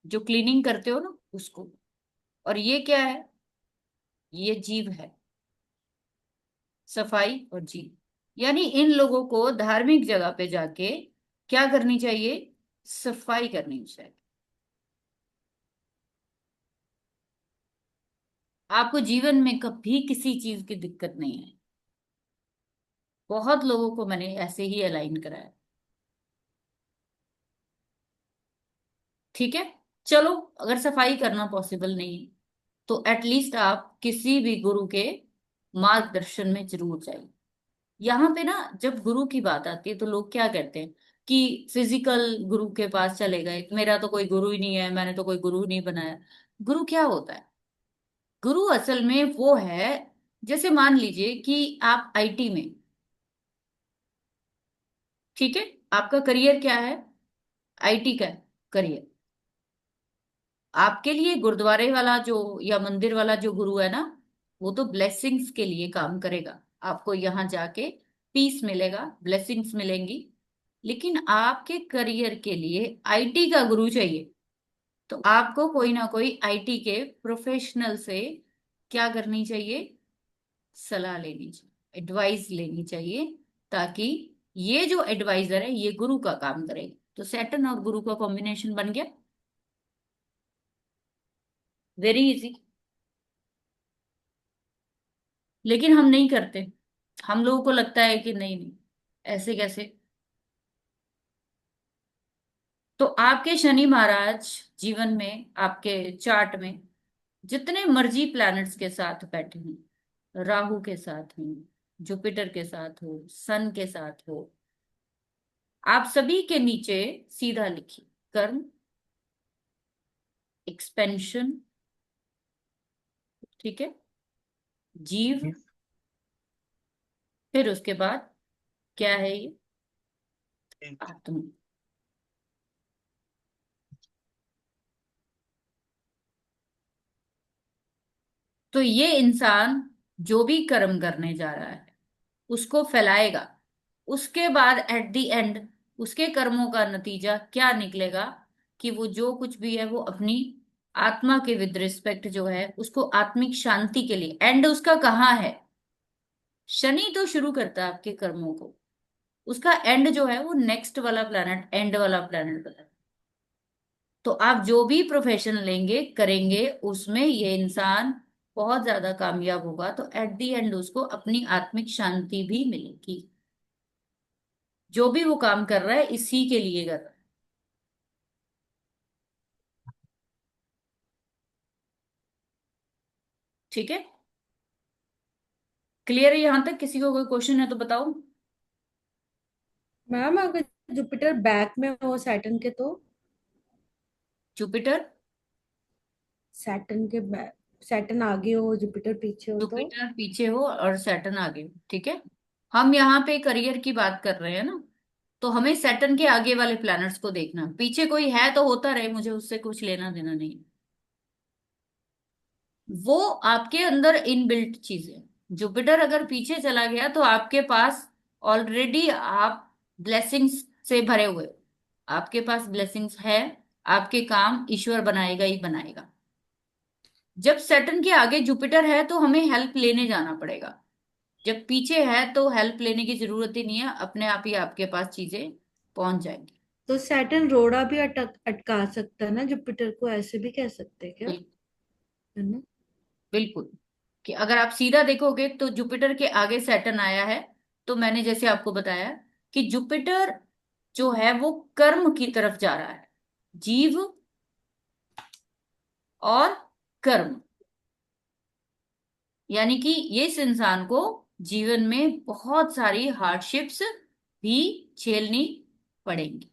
जो क्लीनिंग करते हो ना उसको। और ये क्या है? ये जीव है, सफाई और जीव। यानी इन लोगों को धार्मिक जगह पे जाके क्या करनी चाहिए? सफाई करनी चाहिए। आपको जीवन में कभी किसी चीज की दिक्कत नहीं है। बहुत लोगों को मैंने ऐसे ही अलाइन कराया। ठीक है। चलो, अगर सफाई करना पॉसिबल नहीं है तो एटलीस्ट आप किसी भी गुरु के मार्गदर्शन में जरूर जाइए। यहाँ पे ना जब गुरु की बात आती है तो लोग क्या कहते हैं कि फिजिकल गुरु के पास चले गए, मेरा तो कोई गुरु ही नहीं है, मैंने तो कोई गुरु नहीं बनाया। गुरु क्या होता है? गुरु असल में वो है, जैसे मान लीजिए कि आप आईटी में, ठीक है, आपका करियर क्या है? आईटी का करियर। आपके लिए गुरुद्वारे वाला जो या मंदिर वाला जो गुरु है ना, वो तो ब्लेसिंग्स के लिए काम करेगा। आपको यहाँ जाके पीस मिलेगा, ब्लेसिंग्स मिलेंगी। लेकिन आपके करियर के लिए आईटी का गुरु चाहिए, तो आपको कोई ना कोई आईटी के प्रोफेशनल से क्या करनी चाहिए? सलाह लेनी चाहिए, एडवाइस लेनी चाहिए, ताकि ये जो एडवाइजर है ये गुरु का काम करेगा। तो सैटर्न और गुरु का कॉम्बिनेशन बन गया। Very easy. लेकिन हम नहीं करते। हम लोगों को लगता है कि नहीं नहीं, ऐसे कैसे। तो आपके शनि महाराज जीवन में, आपके चार्ट में जितने मर्जी प्लैनेट्स के साथ बैठे हों, राहु के साथ हो, जुपिटर के साथ हो, सन के साथ हो, आप सभी के नीचे सीधा लिखिए कर्म, एक्सपेंशन, ठीक है, जीव, फिर उसके बाद क्या है ये? आत्मा। तो ये इंसान जो भी कर्म करने जा रहा है उसको फैलाएगा। उसके बाद एट द एंड उसके कर्मों का नतीजा क्या निकलेगा? कि वो जो कुछ भी है वो अपनी आत्मा के विद रिस्पेक्ट जो है उसको आत्मिक शांति के लिए, एंड उसका कहाँ है? शनि तो शुरू करता है आपके कर्मों को, उसका एंड जो है वो नेक्स्ट वाला प्लेनेट, एंड वाला प्लेनेट होता है। तो आप जो भी प्रोफेशन लेंगे करेंगे उसमें ये इंसान बहुत ज्यादा कामयाब होगा, तो एट द एंड उसको अपनी आत्मिक शांति भी मिलेगी। जो भी वो काम कर रहा है इसी के लिए कर रहा है। ठीक है। क्लियर है यहां तक? किसी को कोई क्वेश्चन है तो बताओ। मैम अगर जुपिटर बैक में हो सैटर्न के तो? जुपिटर, सैटर्न के बैक, सैटर्न आगे हो जुपिटर पीछे हो तो? जुपिटर पीछे हो और सैटर्न आगे हो, ठीक है। हम यहाँ पे करियर की बात कर रहे हैं ना, तो हमें सैटर्न के आगे वाले प्लैनेट्स को देखना। पीछे कोई है तो होता रहे, मुझे उससे कुछ लेना देना नहीं। वो आपके अंदर इनबिल्ट चीज है। जुपिटर अगर पीछे चला गया तो आपके पास ऑलरेडी आप ब्लेसिंग्स से भरे हुए हो। आपके पास ब्लेसिंग्स है, आपके काम ईश्वर बनाएगा ही बनाएगा। जब सैटर्न के आगे जुपिटर है तो हमें हेल्प लेने जाना पड़ेगा। जब पीछे है तो हेल्प लेने की जरूरत ही नहीं है, अपने आप ही आपके पास चीजें पहुंच जाएंगी। तो सैटर्न रोड़ा भी अटका सकता है ना, जुपिटर को, ऐसे भी कह सकते हैं क्या? बिल- है ना? बिल्कुल। कि अगर आप सीधा देखोगे तो जुपिटर के आगे सैटर्न आया है, तो मैंने जैसे आपको बताया कि जुपिटर जो है वो कर्म की तरफ जा रहा है। जीव और कर्म, यानी कि ये इस इंसान को जीवन में बहुत सारी हार्डशिप्स भी झेलनी पड़ेंगी।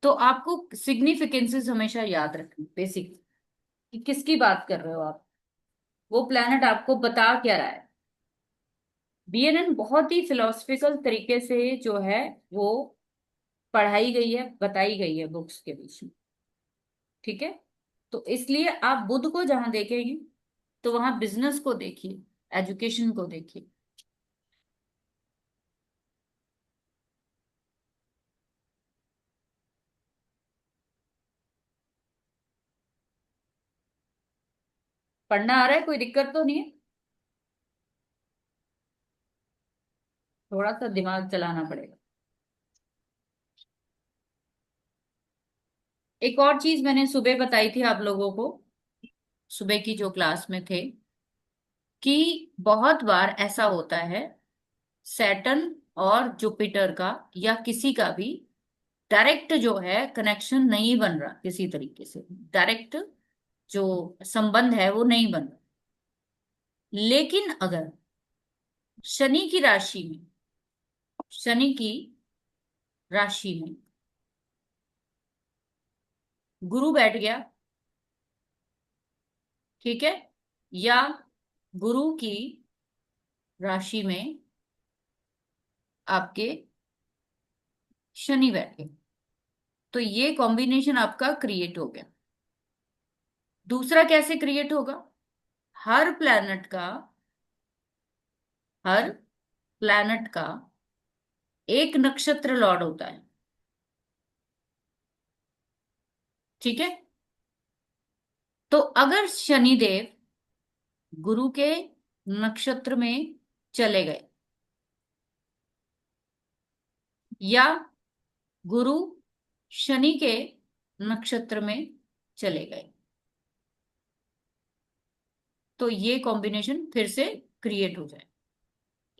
तो आपको सिग्निफिकेंसेस हमेशा याद रखनी, बेसिक, कि किसकी बात कर रहे हो आप, वो प्लेनेट आपको बता क्या रहा है। बीएनएन बहुत ही फिलोसफिकल तरीके से जो है वो पढ़ाई गई है, बताई गई है बुक्स के बीच में। ठीक है। तो इसलिए आप बुद्ध को जहां देखेंगे तो वहां बिजनेस को देखिए, एजुकेशन को देखिए। पढ़ना आ रहा है, कोई दिक्कत तो नहीं है? थोड़ा सा दिमाग चलाना पड़ेगा। एक और चीज मैंने सुबह बताई थी आप लोगों को, सुबह की जो क्लास में थे, कि बहुत बार ऐसा होता है सैटर्न और जुपिटर का या किसी का भी डायरेक्ट जो है कनेक्शन नहीं बन रहा, किसी तरीके से डायरेक्ट जो संबंध है वो नहीं बन रहा। लेकिन अगर शनि की राशि में, शनि की राशि में गुरु बैठ गया, ठीक है, या गुरु की राशि में आपके शनि बैठ गए, तो ये कॉम्बिनेशन आपका क्रिएट हो गया। दूसरा कैसे क्रिएट होगा? हर प्लैनेट का, हर प्लैनेट का एक नक्षत्र लॉर्ड होता है। ठीक है। तो अगर शनिदेव गुरु के नक्षत्र में चले गए, या गुरु शनि के नक्षत्र में चले गए, तो ये कॉम्बिनेशन फिर से क्रिएट हो जाए।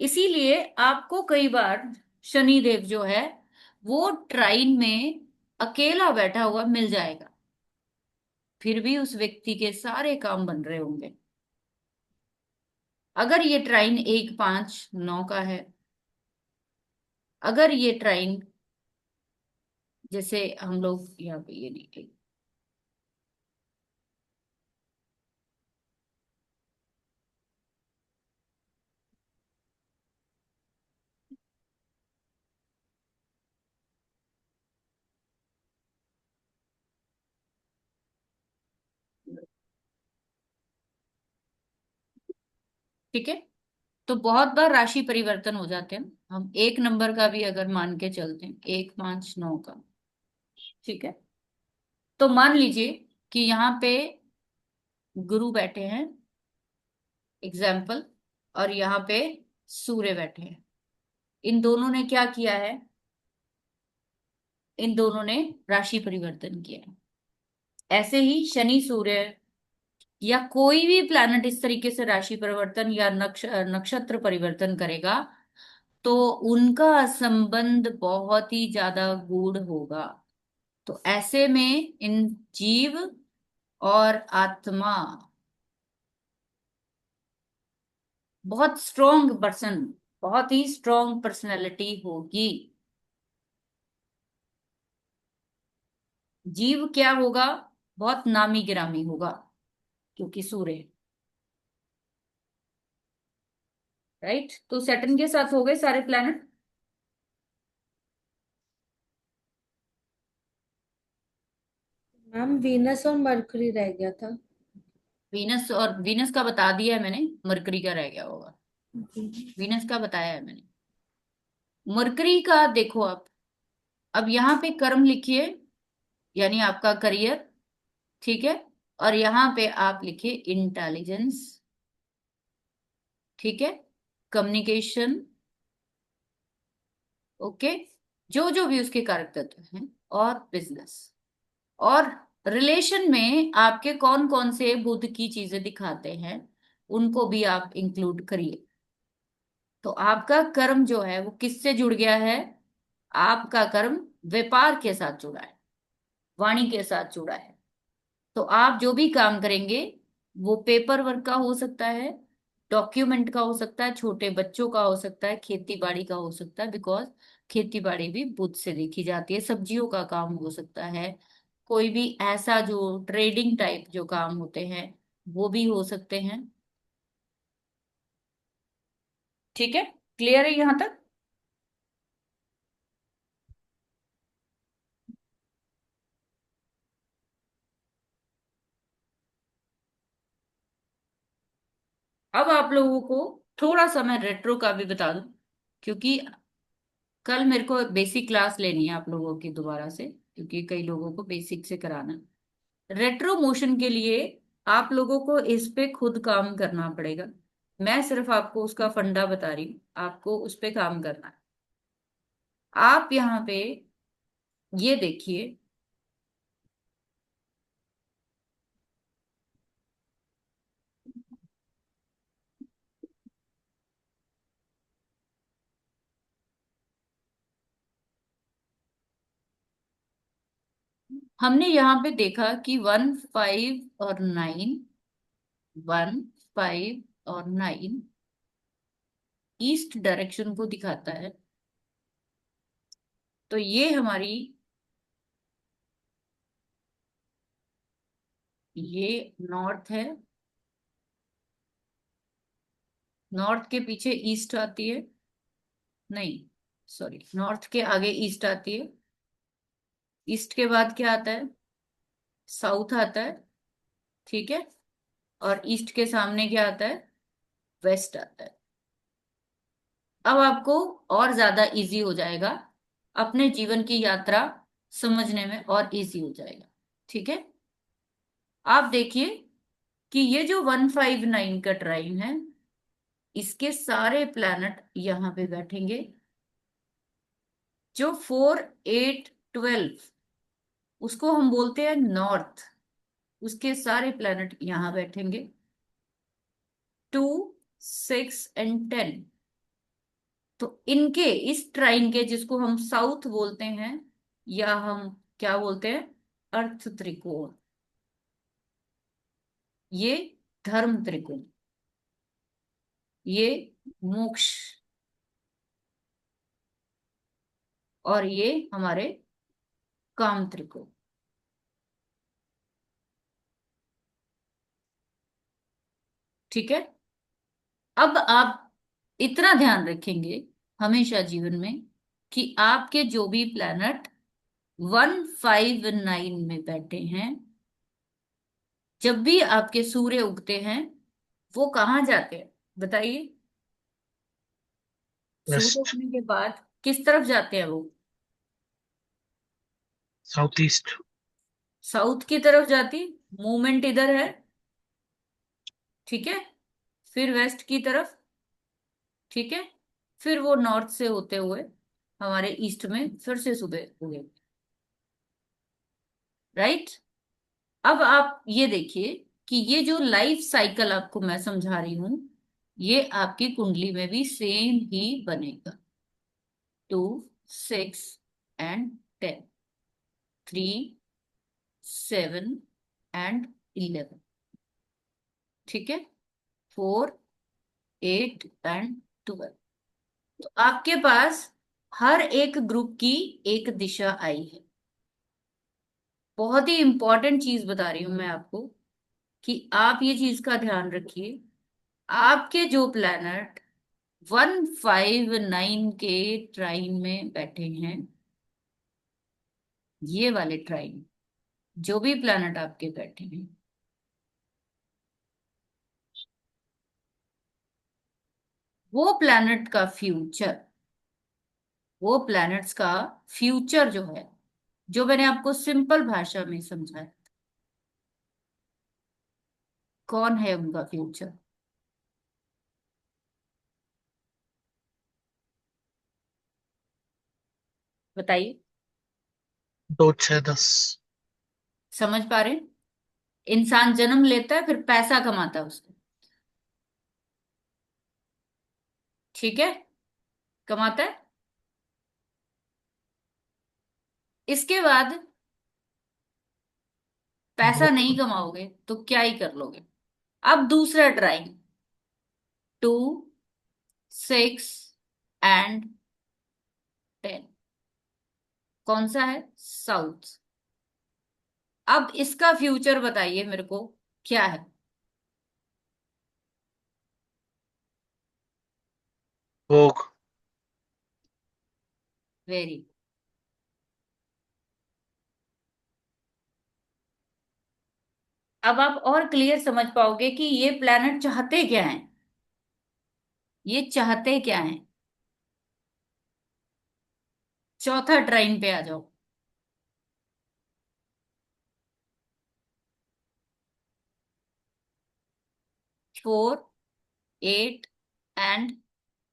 इसीलिए आपको कई बार शनिदेव जो है वो ट्राइन में अकेला बैठा हुआ मिल जाएगा, फिर भी उस व्यक्ति के सारे काम बन रहे होंगे। अगर ये ट्राइन 1 5 9 का है, अगर ये ट्राइन जैसे हम लोग यहाँ पे ये नहीं, ठीक है, तो बहुत बार राशि परिवर्तन हो जाते हैं। हम एक नंबर का भी अगर मान के चलते हैं, 1 5 9 का, ठीक है, तो मान लीजिए कि यहाँ पे गुरु बैठे हैं, एग्जाम्पल, और यहाँ पे सूर्य बैठे हैं। इन दोनों ने क्या किया है? इन दोनों ने राशि परिवर्तन किया है। ऐसे ही शनि सूर्य या कोई भी प्लैनेट इस तरीके से राशि परिवर्तन या नक्षत्र परिवर्तन करेगा तो उनका संबंध बहुत ही ज्यादा गूढ़ होगा। तो ऐसे में इन जीव और आत्मा, बहुत स्ट्रोंग पर्सन, बहुत ही स्ट्रोंग पर्सनैलिटी होगी। जीव क्या होगा? बहुत नामी गिरामी होगा, क्योंकि सूर्य, राइट। तो सैटर्न के साथ हो गए सारे प्लैनेट। मैम वीनस और मरकरी रह गया था। वीनस का बता दिया है मैंने, मरकरी का रह गया होगा। हम्म। वीनस का बताया है मैंने। मरकरी का देखो आप, अब यहाँ पे कर्म लिखिए, यानी आपका करियर, ठीक है। और यहाँ पे आप लिखिए इंटेलिजेंस, ठीक है, कम्युनिकेशन, ओके, जो जो भी उसके कारक तत्व हैं, और बिजनेस। और रिलेशन में आपके कौन कौन से बुध की चीजें दिखाते हैं, उनको भी आप इंक्लूड करिए। तो आपका कर्म जो है वो किससे जुड़ गया है? आपका कर्म व्यापार के साथ जुड़ा है, वाणी के साथ जुड़ा है। तो आप जो भी काम करेंगे, वो पेपर वर्क का हो सकता है, डॉक्यूमेंट का हो सकता है, छोटे बच्चों का हो सकता है, खेती बाड़ी का हो सकता है, बिकॉज खेती बाड़ी भी बुध से देखी जाती है। सब्जियों का काम हो सकता है, कोई भी ऐसा जो ट्रेडिंग टाइप जो काम होते हैं, वो भी हो सकते हैं। ठीक है, क्लियर है यहां तक? अब आप लोगों को थोड़ा सा मैं रेट्रो का भी बता दूं, क्योंकि कल मेरे को बेसिक क्लास लेनी है आप लोगों की दोबारा से, क्योंकि कई लोगों को बेसिक से कराना। रेट्रो मोशन के लिए आप लोगों को इस पे खुद काम करना पड़ेगा। मैं सिर्फ आपको उसका फंडा बता रही हूँ, आपको उस पे काम करना है। आप यहाँ पे ये देखिए, हमने यहाँ पे देखा कि 1 5 और 9, 1 5 और 9 ईस्ट डायरेक्शन को दिखाता है। तो ये हमारी, ये नॉर्थ है, नॉर्थ के पीछे ईस्ट आती है, नहीं सॉरी, नॉर्थ के आगे ईस्ट आती है, ईस्ट के बाद क्या आता है? साउथ आता है, ठीक है। और ईस्ट के सामने क्या आता है? वेस्ट आता है। अब आपको और ज्यादा इजी हो जाएगा, अपने जीवन की यात्रा समझने में और इजी हो जाएगा, ठीक है। आप देखिए कि ये जो 1 5 9 का ट्राइन है, इसके सारे प्लैनेट यहाँ पे बैठेंगे। जो 4 8 12, उसको हम बोलते हैं नॉर्थ, उसके सारे प्लैनेट यहाँ बैठेंगे। 2 6 एंड 10, तो इनके इस ट्राइन के, जिसको हम साउथ बोलते हैं, या हम क्या बोलते हैं, अर्थ त्रिकोण, ये धर्म त्रिकोण, ये मोक्ष, और ये हमारे काम त्रिकोण, ठीक है। अब आप इतना ध्यान रखेंगे हमेशा जीवन में, कि आपके जो भी प्लैनेट 1 5 9 में बैठे हैं, जब भी आपके सूर्य उगते हैं, वो कहाँ जाते हैं बताइए? सूर्य वेस्ट। उगने के बाद किस तरफ जाते हैं वो? South east. साउथ की तरफ जाती, मूवमेंट इधर है, ठीक है। फिर वेस्ट की तरफ, ठीक है। फिर वो नॉर्थ से होते हुए हमारे ईस्ट में फिर से सुबह उगे, राइट। अब आप ये देखिए कि ये जो लाइफ साइकिल आपको मैं समझा रही हूं, ये आपकी कुंडली में भी सेम ही बनेगा। 2 6 एंड 10, 3 7 एंड 11, ठीक है, 4 8 एंड 12। तो आपके पास हर एक ग्रुप की एक दिशा आई है। बहुत ही इंपॉर्टेंट चीज बता रही हूं मैं आपको, कि आप ये चीज का ध्यान रखिए। आपके जो प्लैनेट 1 5 9 के ट्राइन में बैठे हैं, ये वाले ट्राइन, जो भी प्लैनेट आपके बैठे हैं, वो प्लैनेट का फ्यूचर, वो प्लैनेट्स का फ्यूचर जो है, जो मैंने आपको सिंपल भाषा में समझाया, कौन है उनका फ्यूचर? बताइए। 2 6 10। समझ पा रहे हैं? इंसान जन्म लेता है, फिर पैसा कमाता है उसको, ठीक है, कमाता है। इसके बाद पैसा वो नहीं कमाओगे तो क्या ही कर लोगे? अब दूसरा ट्राई, 2 6 एंड 10, कौन सा है? साउथ। अब इसका फ्यूचर बताइए मेरे को, क्या है? भोग। वेरी। अब आप और क्लियर समझ पाओगे कि ये प्लैनेट चाहते क्या हैं, ये चाहते क्या हैं। चौथा ट्राइन पे आ जाओ। 4 8 एंड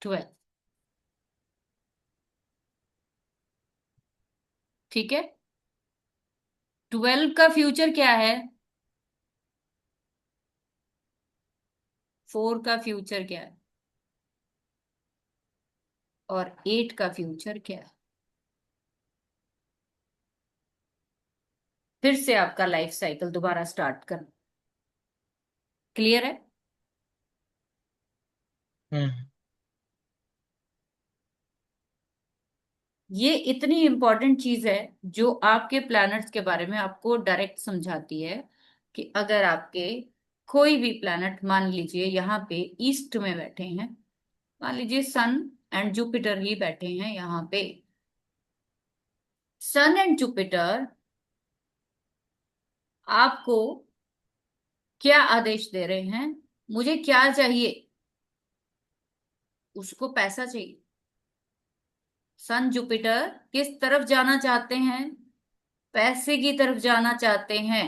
12, ठीक है। 12 का फ्यूचर क्या है? 4 का फ्यूचर क्या है? और 8 का फ्यूचर क्या है? फिर से आपका लाइफ साइकिल दोबारा स्टार्ट कर। क्लियर है? हम्म। ये इतनी इंपॉर्टेंट चीज है जो आपके प्लैनेट्स के बारे में आपको डायरेक्ट समझाती है कि अगर आपके कोई भी प्लैनेट, मान लीजिए यहाँ पे ईस्ट में बैठे हैं, मान लीजिए सन एंड जुपिटर ही बैठे हैं यहाँ पे, सन एंड जुपिटर आपको क्या आदेश दे रहे हैं? मुझे क्या चाहिए? उसको पैसा चाहिए। सन जुपिटर किस तरफ जाना चाहते हैं? पैसे की तरफ जाना चाहते हैं।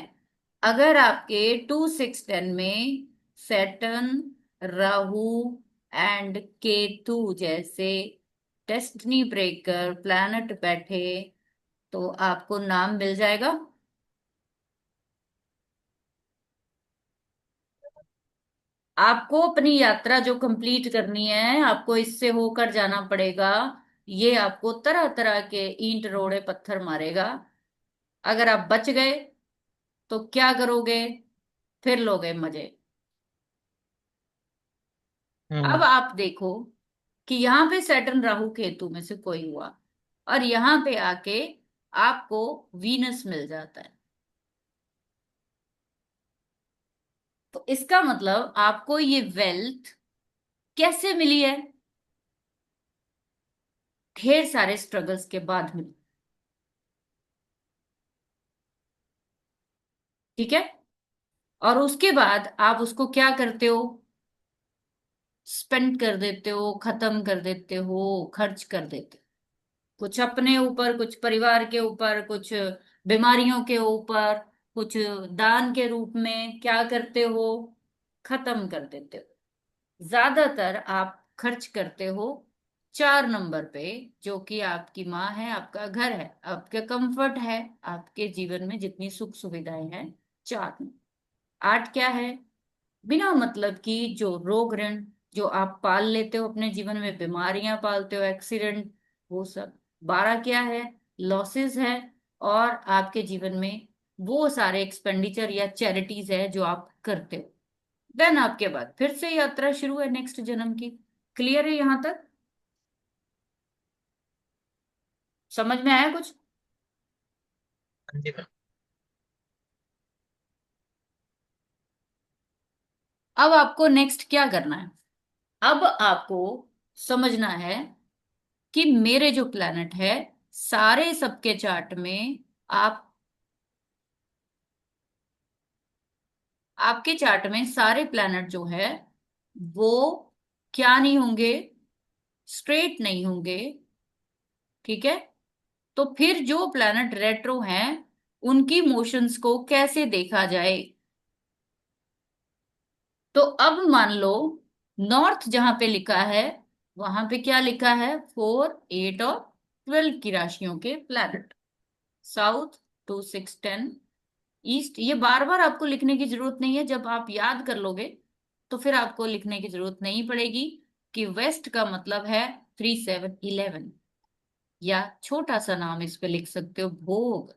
अगर आपके 2 6 10 में सैटर्न, राहु एंड केतु जैसे डेस्टिनी ब्रेकर प्लैनेट बैठे, तो आपको नाम मिल जाएगा। आपको अपनी यात्रा जो कंप्लीट करनी है, आपको इससे होकर जाना पड़ेगा। ये आपको तरह तरह के ईंट रोड़े पत्थर मारेगा। अगर आप बच गए तो क्या करोगे? फिर लोगे मजे। अब हम्म। आप देखो कि यहाँ पे सैटर्न राहु केतु में से कोई हुआ, और यहाँ पे आके आपको वीनस मिल जाता है, तो इसका मतलब आपको ये वेल्थ कैसे मिली है? ढेर सारे स्ट्रगल्स के बाद मिली, ठीक है। और उसके बाद आप उसको क्या करते हो? स्पेंड कर देते हो, खत्म कर देते हो, खर्च कर देते हो। कुछ अपने ऊपर, कुछ परिवार के ऊपर, कुछ बीमारियों के ऊपर, कुछ दान के रूप में क्या करते हो? खत्म कर देते हो। ज्यादातर आप खर्च करते हो 4 नंबर पे, जो कि आपकी माँ है, आपका घर है, आपका कंफर्ट है, आपके जीवन में जितनी सुख सुविधाएं हैं। 4 नंबर। 8 क्या है? बिना मतलब की जो रोग ऋण जो आप पाल लेते हो अपने जीवन में, बीमारियां पालते हो, एक्सीडेंट, वो सब। 12 क्या है? लॉसेस है। और आपके जीवन में वो सारे एक्सपेंडिचर या चैरिटीज है जो आप करते हो। देन आपके बाद फिर से यात्रा शुरू है नेक्स्ट जन्म की। क्लियर है यहां तक? समझ में आया कुछ? हाँ जी मैम। अब आपको नेक्स्ट क्या करना है? अब आपको समझना है कि मेरे जो प्लैनेट है, सारे सबके चार्ट में आप आपके चार्ट में सारे प्लैनेट जो है वो क्या नहीं होंगे, स्ट्रेट नहीं होंगे, ठीक है। तो फिर जो प्लैनेट रेट्रो हैं उनकी मोशंस को कैसे देखा जाए। तो अब मान लो नॉर्थ जहां पे लिखा है वहां पे क्या लिखा है, 4, 8 और 12 की राशियों के प्लैनेट। साउथ 2, 6, 10, ईस्ट, ये बार बार आपको लिखने की जरूरत नहीं है, जब आप याद कर लोगे तो फिर आपको लिखने की जरूरत नहीं पड़ेगी कि वेस्ट का मतलब है 3, 7, 11, या छोटा सा नाम इस पे लिख सकते हो भोग,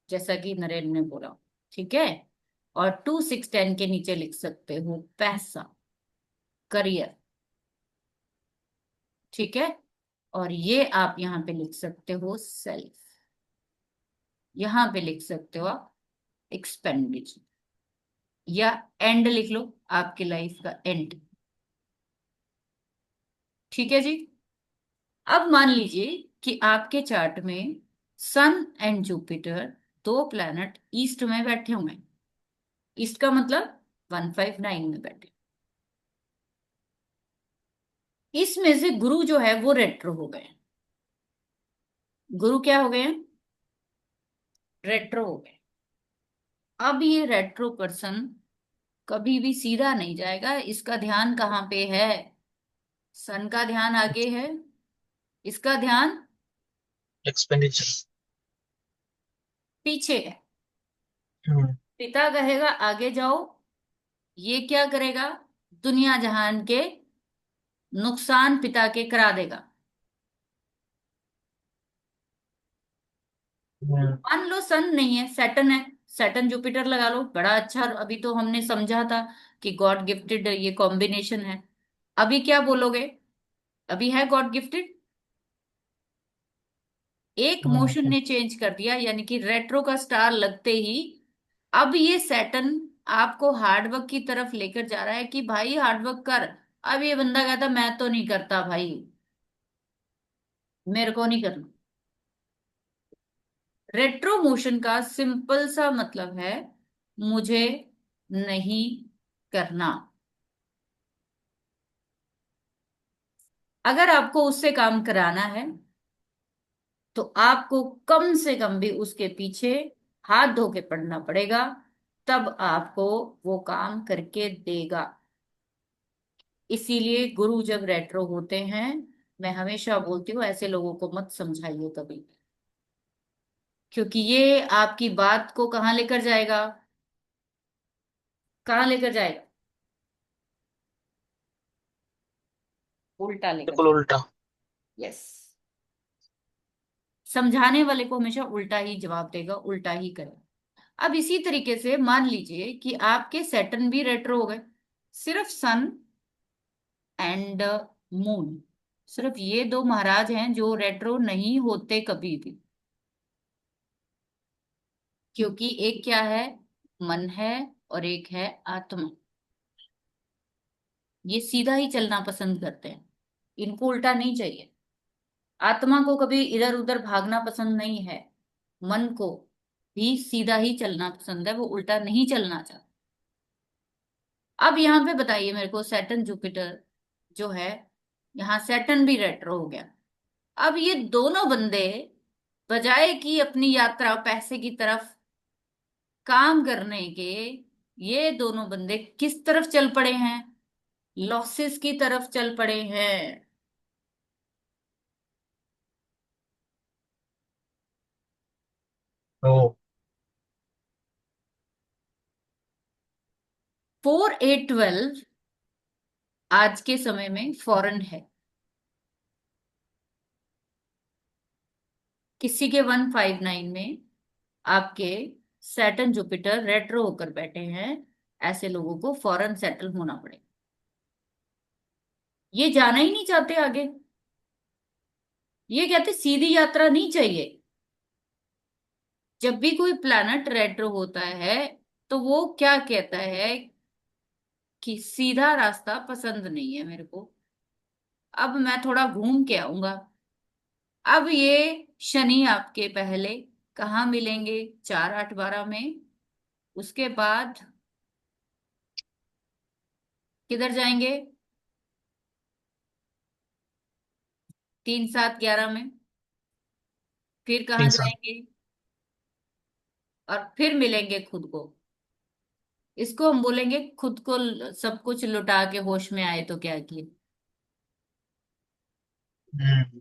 जैसा कि नरेंद्र ने बोला, ठीक है। और 2, 6, 10 के नीचे लिख सकते हो पैसा, करियर, ठीक है। और ये आप यहाँ पे लिख सकते हो सेल्फ, यहाँ पे लिख सकते हो आप एक्सपेंडिचर, या एंड लिख लो, आपकी लाइफ का एंड, ठीक है जी। अब मान लीजिए कि आपके चार्ट में सन एंड जुपिटर, दो प्लैनेट ईस्ट में बैठे हुए हैं। ईस्ट का मतलब 1, 5, 9 में बैठे। इसमें से गुरु जो है वो रेट्रो हो गए। गुरु क्या हो गए, रेट्रो हो गए। अब ये रेट्रो पर्सन कभी भी सीधा नहीं जाएगा, इसका ध्यान कहाँ पे है, सन का ध्यान आगे है, इसका ध्यान एक्सपेंडिचर। पीछे है। हम्म पिता कहेगा आगे जाओ, ये क्या करेगा, दुनिया जहान के नुकसान पिता के करा देगा। हम्म मान लो सन नहीं है, सैटर्न है, सैटर्न जुपिटर लगा लो, बड़ा अच्छा। अभी तो हमने समझा था कि गॉड गिफ्टेड ये कॉम्बिनेशन है। अभी क्या बोलोगे, अभी है गॉड गिफ्टेड। एक मोशन हम्म ने चेंज कर दिया, यानी कि रेट्रो का स्टार लगते ही अब ये सैटर्न आपको हार्डवर्क की तरफ लेकर जा रहा है कि भाई हार्डवर्क कर। अब ये बंदा कहता मैं तो नहीं करता भाई, मेरे को नहीं करना। रेट्रो मोशन का सिंपल सा मतलब है मुझे नहीं करना। अगर आपको उससे काम कराना है तो आपको कम से कम भी उसके पीछे हाथ धो के पड़ना पड़ेगा, तब आपको वो काम करके देगा। इसीलिए गुरु जब रेट्रो होते हैं, मैं हमेशा बोलती हूँ ऐसे लोगों को मत समझाइए कभी, क्योंकि ये आपकी बात को कहाँ लेकर जाएगा, कहाँ लेकर जाएगा, उल्टा लेकर बिल्कुल जाएगा। उल्टा। यस, समझाने वाले को हमेशा उल्टा ही जवाब देगा, उल्टा ही करेगा। अब इसी तरीके से मान लीजिए कि आपके सैटर्न भी रेट्रो हो गए, सिर्फ सन एंड मून, सिर्फ ये दो महाराज हैं जो रेट्रो नहीं होते कभी भी। क्योंकि एक क्या है, मन है, और एक है आत्मा। ये सीधा ही चलना पसंद करते हैं, इनको उल्टा नहीं चाहिए। आत्मा को कभी इधर उधर भागना पसंद नहीं है, मन को भी सीधा ही चलना पसंद है, वो उल्टा नहीं चलना चाहता। अब यहाँ पे बताइए मेरे को, सैटर्न जुपिटर जो है, यहाँ सैटर्न भी रेट्रो हो गया। अब ये दोनों बंदे बजाय कि अपनी यात्रा पैसे की तरफ काम करने के, ये दोनों बंदे किस तरफ चल पड़े हैं, लॉसेस की तरफ चल पड़े हैं। ओ। 4, 8, 12 आज के समय में फॉरेन है। किसी के 1, 5, 9 में आपके सैटर्न जुपिटर रेट्रो होकर बैठे हैं, ऐसे लोगों को फॉरेन सेटल होना पड़ेगा। ये जाना ही नहीं चाहते आगे, ये कहते सीधी यात्रा नहीं चाहिए। जब भी कोई प्लैनेट रेट्रो होता है तो वो क्या कहता है कि सीधा रास्ता पसंद नहीं है मेरे को, अब मैं थोड़ा घूम के आऊंगा। अब ये शनि आपके पहले कहाँ मिलेंगे, 4, 8, 12 में, उसके बाद किधर जाएंगे? 3 7 11 में। फिर कहाँ 3 7। जाएंगे? और फिर मिलेंगे खुद को। इसको हम बोलेंगे खुद को सब कुछ लुटा के होश में आए तो क्या किए। हम्म।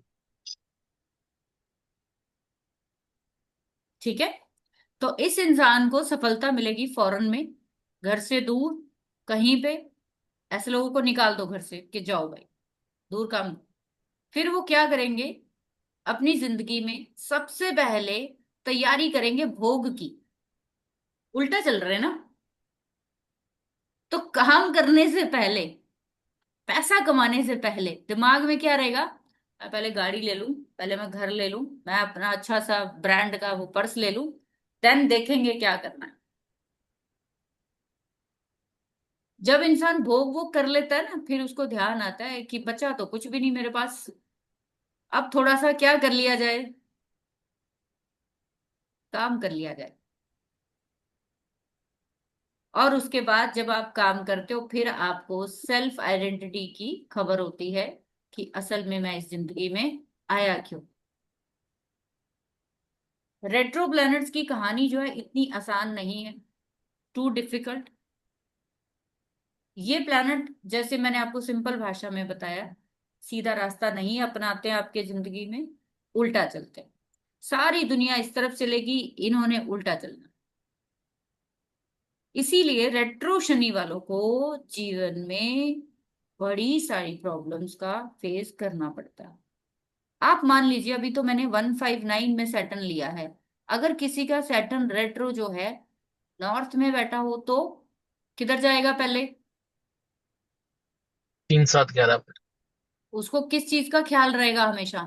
ठीक है। तो इस इंसान को सफलता मिलेगी फौरन में, घर से दूर, कहीं पे। ऐसे लोगों को निकाल दो घर से कि जाओ भाई, दूर काम। फिर वो क्या करेंगे? अपनी जिंदगी में सबसे पहले तैयारी करेंगे भोग की। उल्टा चल रहे हैं ना। तो काम करने से पहले, पैसा कमाने से पहले दिमाग में क्या रहेगा? मैं पहले गाड़ी ले लूं, पहले मैं घर ले लूं, मैं अपना अच्छा सा ब्रांड का वो पर्स ले लूं, देन देखेंगे क्या करना है। जब इंसान भोग वो कर लेता है ना, फिर उसको ध्यान आता है कि बचा तो कुछ भी नहीं मेरे पास। अब थोड़ा सा क्या कर लिया जाए? काम कर लिया जाए। और उसके बाद जब आप काम करते हो, फिर आपको सेल्फ आइडेंटिटी की खबर होती है कि असल में मैं इस जिंदगी में आया क्यों। रेट्रो प्लैनेट्स की कहानी जो है इतनी आसान नहीं है, टू डिफिकल्ट। ये प्लैनेट, जैसे मैंने आपको सिंपल भाषा में बताया, सीधा रास्ता नहीं अपनाते हैं आपके जिंदगी में, उल्टा चलते हैं। सारी दुनिया इस तरफ चलेगी, इन्होंने उल्टा चलना। इसीलिए रेट्रो शनि वालों को जीवन में बड़ी सारी प्रॉब्लम्स का फेस करना पड़ता है। आप मान लीजिए अभी तो मैंने 159 में सैटर्न लिया है। अगर किसी का सैटर्न रेट्रो जो है नॉर्थ में बैठा हो तो किधर जाएगा पहले? 3 7 11 पर। उसको किस चीज का ख्याल रहेगा हमेशा?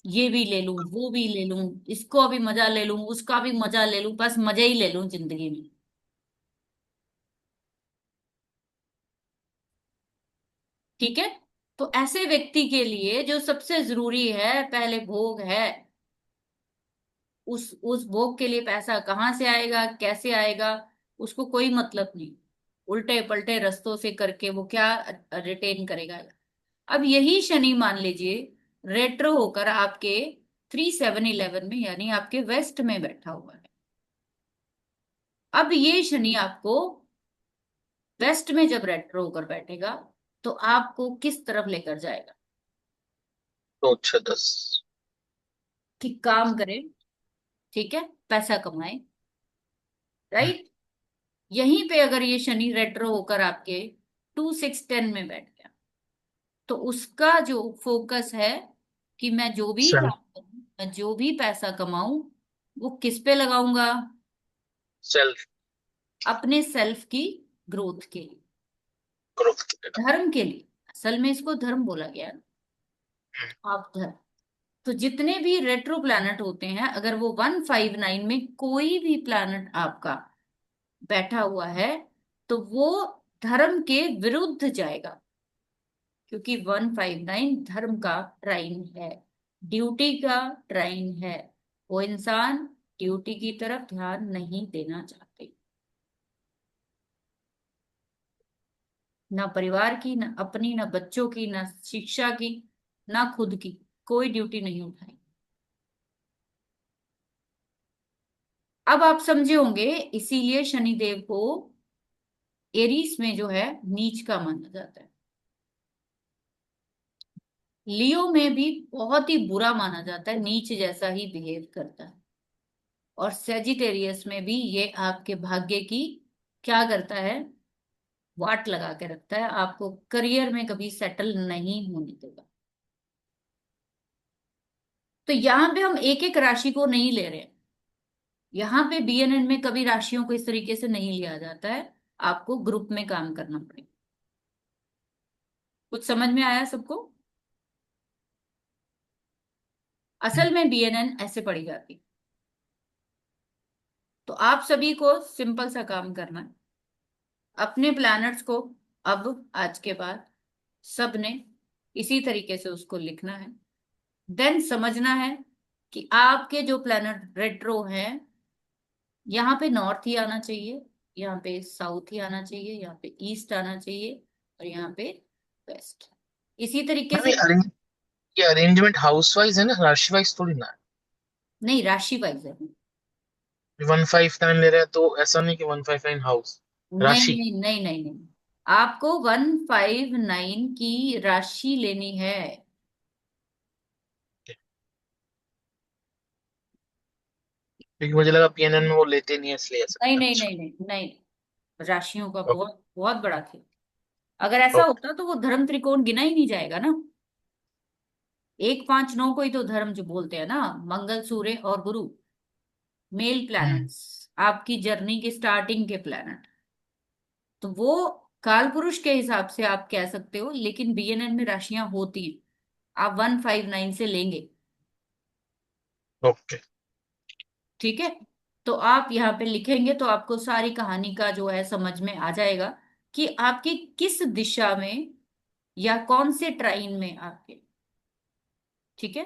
ये भी ले लूं, वो भी ले लूं, इसको भी मजा ले लूं, उसका भी मजा ले लूं, बस मजे ही ले लूं जिंदगी में। ठीक है। तो ऐसे व्यक्ति के लिए जो सबसे जरूरी है पहले भोग है। उस भोग के लिए पैसा कहाँ से आएगा, कैसे आएगा, उसको कोई मतलब नहीं। उल्टे पलटे रास्तों से करके वो क्या रिटेन करेगा? अब यही शनि मान लीजिए रेट्रो होकर आपके 3711 में, यानी आपके वेस्ट में बैठा हुआ है। अब ये शनि आपको वेस्ट में जब रेट्रो होकर बैठेगा तो आपको किस तरफ लेकर जाएगा? 2 6 10। कि काम करें, ठीक है, पैसा कमाए, हम्म। राइट। यहीं पे अगर ये शनि रेट्रो होकर आपके 2 6 10 में बैठ गया, तो उसका जो फोकस है कि मैं जो भी सेल्फ। काम करूं, मैं जो भी पैसा कमाऊं, वो किस पे लगाऊंगा? सेल्फ अपने सेल्फ की ग्रोथ के लिए, ग्रोथ के लिए। धर्म के लिए। असल में इसको धर्म बोला गया है। हम्म। आप धर्म। तो जितने भी रेट्रो प्लैनेट होते हैं, अगर वो 159 में कोई भी प्लैनेट आपका बैठा हुआ है, तो वो धर्म के विरुद्ध जाएगा। क्योंकि 159 धर्म का ट्राइन है, ड्यूटी का ट्राइन है। वो इंसान ड्यूटी की तरफ ध्यान नहीं देना चाहते। ना परिवार की, ना अपनी, ना बच्चों की, ना शिक्षा की, ना खुद की, कोई ड्यूटी नहीं उठाई। अब आप समझे होंगे, इसीलिए शनिदेव को एरीस में जो है नीच का माना जाता है। लियो में भी बहुत ही बुरा माना जाता है, नीच जैसा ही बिहेव करता है। और सेजिटेरियस में भी ये आपके भाग्य की क्या करता है? वाट लगा के रखता है, आपको करियर में कभी सेटल नहीं होने देगा। तो यहाँ पे हम एक एक राशि को नहीं ले रहे हैं। यहाँ पे बीएनएन में कभी राशियों को इस तरीके से नहीं लिया जाता है। आपको ग्रुप में काम करना पड़ेगा। कुछ समझ में आया सबको? असल में बीएनएन ऐसे पढ़ी जाती है। तो आप सभी को सिंपल सा काम करना है। अपने प्लैनेट्स को अब आज के बाद सबने इसी तरीके से उसको लिखना है। देन समझना है कि आपके जो प्लैनेट रेट्रो हैं, यहाँ पे नॉर्थ ही आना चाहिए, यहाँ पे साउथ ही आना चाहिए, यहाँ पे ईस्ट आना चाहिए, और यहाँ पे वेस्ट। इसी तरीके मैम से ये अरेंजमेंट हाउस वाइज है ना, राशि वाइज थोड़ी ना नहीं, राशि वाइज है। है। 159 ले रहे हैं तो ऐसा नहीं कि 159 हाउस नहीं राशि। नहीं नहीं नहीं नहीं, आपको 159 की राशि लेनी है। क्योंकि मुझे लगा पीएनएन में वो लेते नहीं है इसलिए ऐसा। नहीं नहीं अच्छा। नहीं नहीं नहीं, राशियों का ओके। बहुत बहुत बड़ा खेल। अगर ऐसा ओके। होता तो वो धर्म त्रिकोण गिना ही नहीं जाएगा ना। 1 5 9 को ही तो धर्म जो बोलते हैं ना, मंगल सूर्य और गुरु, मेल हम्म। प्लैनेट्स, आपकी जर्नी के स्टार्टिंग के प्लैनेट। तो वो काल पुरुष के हिसाब से आप कह सकते हो, लेकिन बीएनएन में राशियां होती हैं। आप 159 से लेंगे। ओके। ठीक है, तो आप यहाँ पे लिखेंगे तो आपको सारी कहानी का जो है समझ में आ जाएगा कि आपकी किस दिशा में या कौन से ट्राइन में आपके। ठीक है,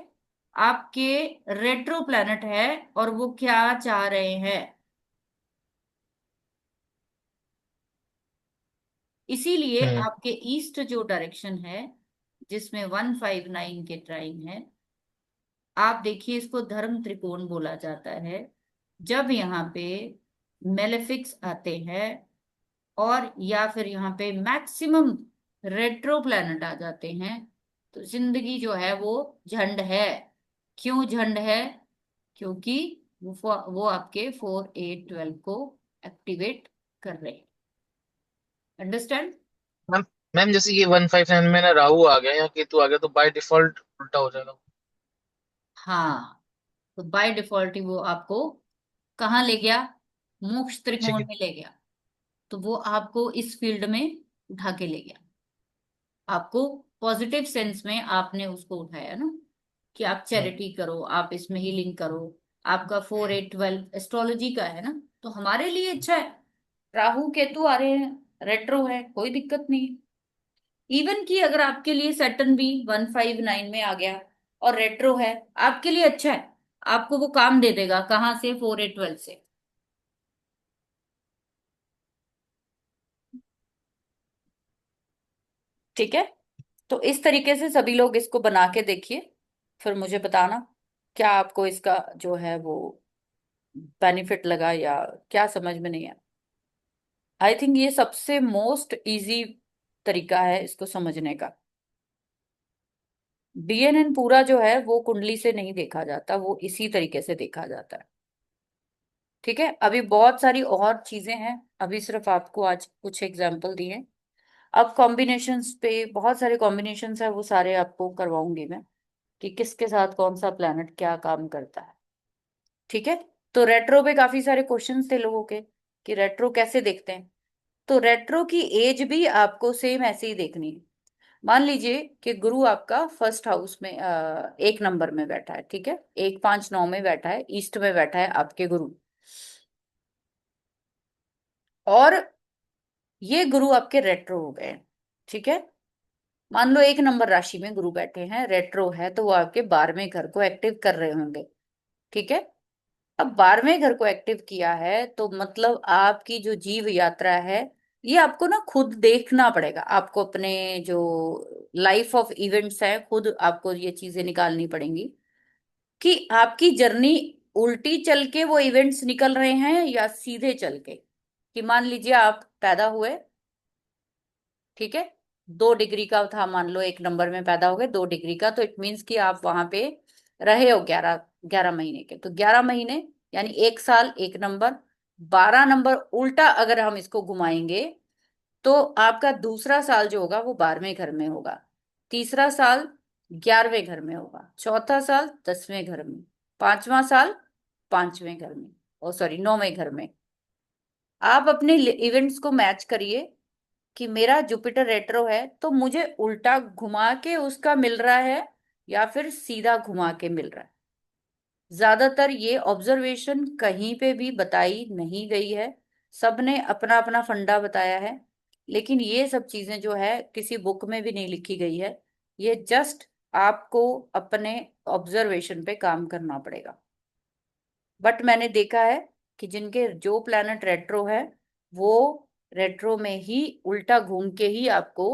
आपके रेट्रो प्लैनेट है और वो क्या चाह रहे हैं। इसीलिए हम्म। आपके ईस्ट जो डायरेक्शन है, जिसमें 159 के ट्राइन है, आप देखिए इसको धर्म त्रिकोण बोला जाता है। जब यहाँ पे मेलेफिक्स आते हैं और या फिर यहाँ पे मैक्सिमम रेट्रो प्लैनेट आ जाते हैं, तो जिंदगी जो है वो झंड है। क्यों झंड है? क्योंकि वो आपके 4 8 12 को एक्टिवेट कर रहे हैं। अंडरस्टैंड? मैम मैम जैसे ये 159 में ना राहु आ गया या केतु आ गया तो बाय डिफॉल्ट उल्टा हो जाएगा। हाँ, तो बाय डिफॉल्ट ही वो आपको कहाँ ले गया? मोक्ष ठीक त्रिकोण है। में ले गया। तो वो आपको इस फील्ड में उठा के ले गया। आपको पॉजिटिव सेंस में आपने उसको उठाया ना, कि आप हम्म। चैरिटी करो, आप इसमें हीलिंग करो। आपका 4 8 12 एस्ट्रोलॉजी का है ना, तो हमारे लिए अच्छा है। राहु केतु आ रहे हैं, रेट्रो है, कोई दिक्कत नहीं है। इवन कि अगर आपके लिए सैटर्न भी 159 में आ गया और रेट्रो है, आपके लिए अच्छा है। आपको वो काम दे देगा, कहाँ से? 4 8 12 से। ठीक है, तो इस तरीके से सभी लोग इसको बना के देखिए, फिर मुझे बताना क्या आपको इसका जो है वो बेनिफिट लगा या क्या समझ में नहीं आया। आई थिंक ये सबसे मोस्ट इजी तरीका है इसको समझने का। डीएनएन पूरा जो है वो कुंडली से नहीं देखा जाता, वो इसी तरीके से देखा जाता है। ठीक है, अभी बहुत सारी और चीजें हैं, अभी सिर्फ आपको आज कुछ एग्जाम्पल दिए। अब कॉम्बिनेशंस पे बहुत सारे कॉम्बिनेशंस है, वो सारे आपको करवाऊंगी मैं कि किसके साथ कौन सा प्लैनेट क्या काम करता है। ठीक है, तो रेट्रो पे काफी सारे क्वेश्चंस थे लोगों के कि रेट्रो कैसे देखते हैं। तो रेट्रो की एज भी आपको सेम ऐसे ही देखनी है। मान लीजिए कि गुरु आपका फर्स्ट हाउस में 1 नंबर में बैठा है। ठीक है, 1 5 9 में बैठा है, ईस्ट में बैठा है आपके गुरु। और ये गुरु आपके रेट्रो हो गए। ठीक है, मान लो 1 नंबर राशि में गुरु बैठे हैं, रेट्रो है, तो वो आपके 12वें घर को एक्टिव कर रहे होंगे। ठीक है, अब 12वें घर को एक्टिव किया है तो मतलब आपकी जो जीव यात्रा है, ये आपको ना खुद देखना पड़ेगा। आपको अपने जो लाइफ ऑफ इवेंट्स है, खुद आपको ये चीजें निकालनी पड़ेंगी कि आपकी जर्नी उल्टी चल के वो इवेंट्स निकल रहे हैं या सीधे चल के। कि मान लीजिए आप पैदा हुए, ठीक है, 2 डिग्री का था, मान लो 1 नंबर में पैदा हो गए 2 डिग्री का, तो इट मीन्स कि आप वहां पे रहे हो 11 11 महीने के, तो 11 महीने यानी 1 साल 1 नंबर। 12 नंबर उल्टा अगर हम इसको घुमाएंगे तो आपका दूसरा साल जो होगा वो 12वें घर में होगा, तीसरा साल 11वें घर में होगा, चौथा साल 10वें घर में, पांचवा साल 5वें घर में, ओ सॉरी 9वें घर में। आप अपने इवेंट्स को मैच करिए कि मेरा जुपिटर रेट्रो है तो मुझे उल्टा घुमा के उसका मिल रहा है या फिर सीधा घुमा के मिल रहा है। ज्यादातर ये ऑब्जर्वेशन कहीं पे भी बताई नहीं गई है, सबने अपना अपना फंडा बताया है। लेकिन ये सब चीजें जो है किसी बुक में भी नहीं लिखी गई है, ये जस्ट आपको अपने ऑब्जर्वेशन पे काम करना पड़ेगा। बट मैंने देखा है कि जिनके जो प्लैनेट रेट्रो है वो रेट्रो में ही उल्टा घूम के ही आपको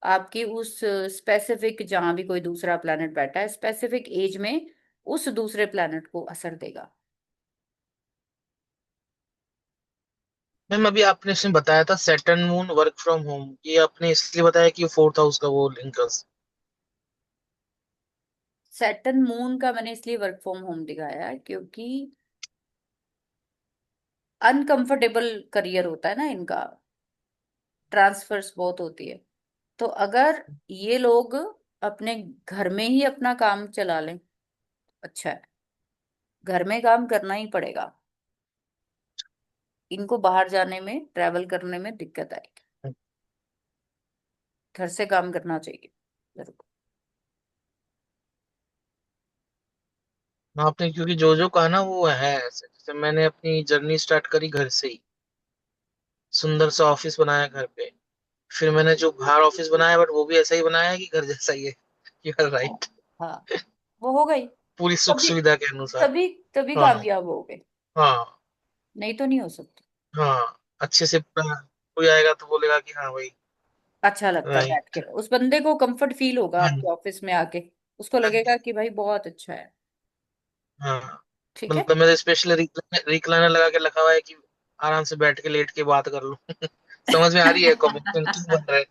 आपकी उस स्पेसिफिक, जहां भी कोई दूसरा प्लैनेट बैठा है स्पेसिफिक एज में, उस दूसरे प्लैनेट को असर देगा। मैम अभी आपने इसमें बताया था Saturn moon work from home, ये आपने इसलिए बताया कि फोर्थ हाउस का वो लिंकस। सैटर्न मून का मैंने इसलिए वर्क फ्रॉम होम दिखाया है क्योंकि अनकंफर्टेबल करियर होता है ना इनका, ट्रांसफर्स बहुत होती है। तो अगर ये लोग अपने घर में ही अपना काम चला लें, अच्छा है। घर में काम करना ही पड़ेगा, इनको बाहर जाने में, ट्रैवल करने में दिक्कत आएगी। घर से काम करना चाहिए जरूर। आपने क्योंकि जो जो कहा ना वो है ऐसे, जैसे मैंने अपनी जर्नी स्टार्ट करी घर से ही, सुंदर सा ऑफिस बनाया घर पे। फिर मैंने जो बाहर ऑफिस बनाया बट वो भी ऐसा ही बनाया है कि घर जैसा ही है। यू आर हाँ, राइट। हाँ, वो हो गई। पूरी सुख तभी सुविधा के अनुसार। तभी तभी हाँ कामयाब हो गए, हाँ नहीं तो नहीं हो सकते। हाँ। अच्छे से कोई आएगा तो बोलेगा कि हाँ भाई। अच्छा लगता है बैठ के, राइट। उस बंदे को कंफर्ट फील होगा हाँ आपके ऑफिस में आके, उसको हाँ लगेगा कि भाई बहुत अच्छा है। हाँ। ठीक है। मतलब मैंने स्पेशल रिक्लाइनर लगा के रखा हुआ है कि आराम से बैठ के लेट के बात कर लूं। समझ में आ रही है कॉम्बिनेशन क्यों बन रहा है।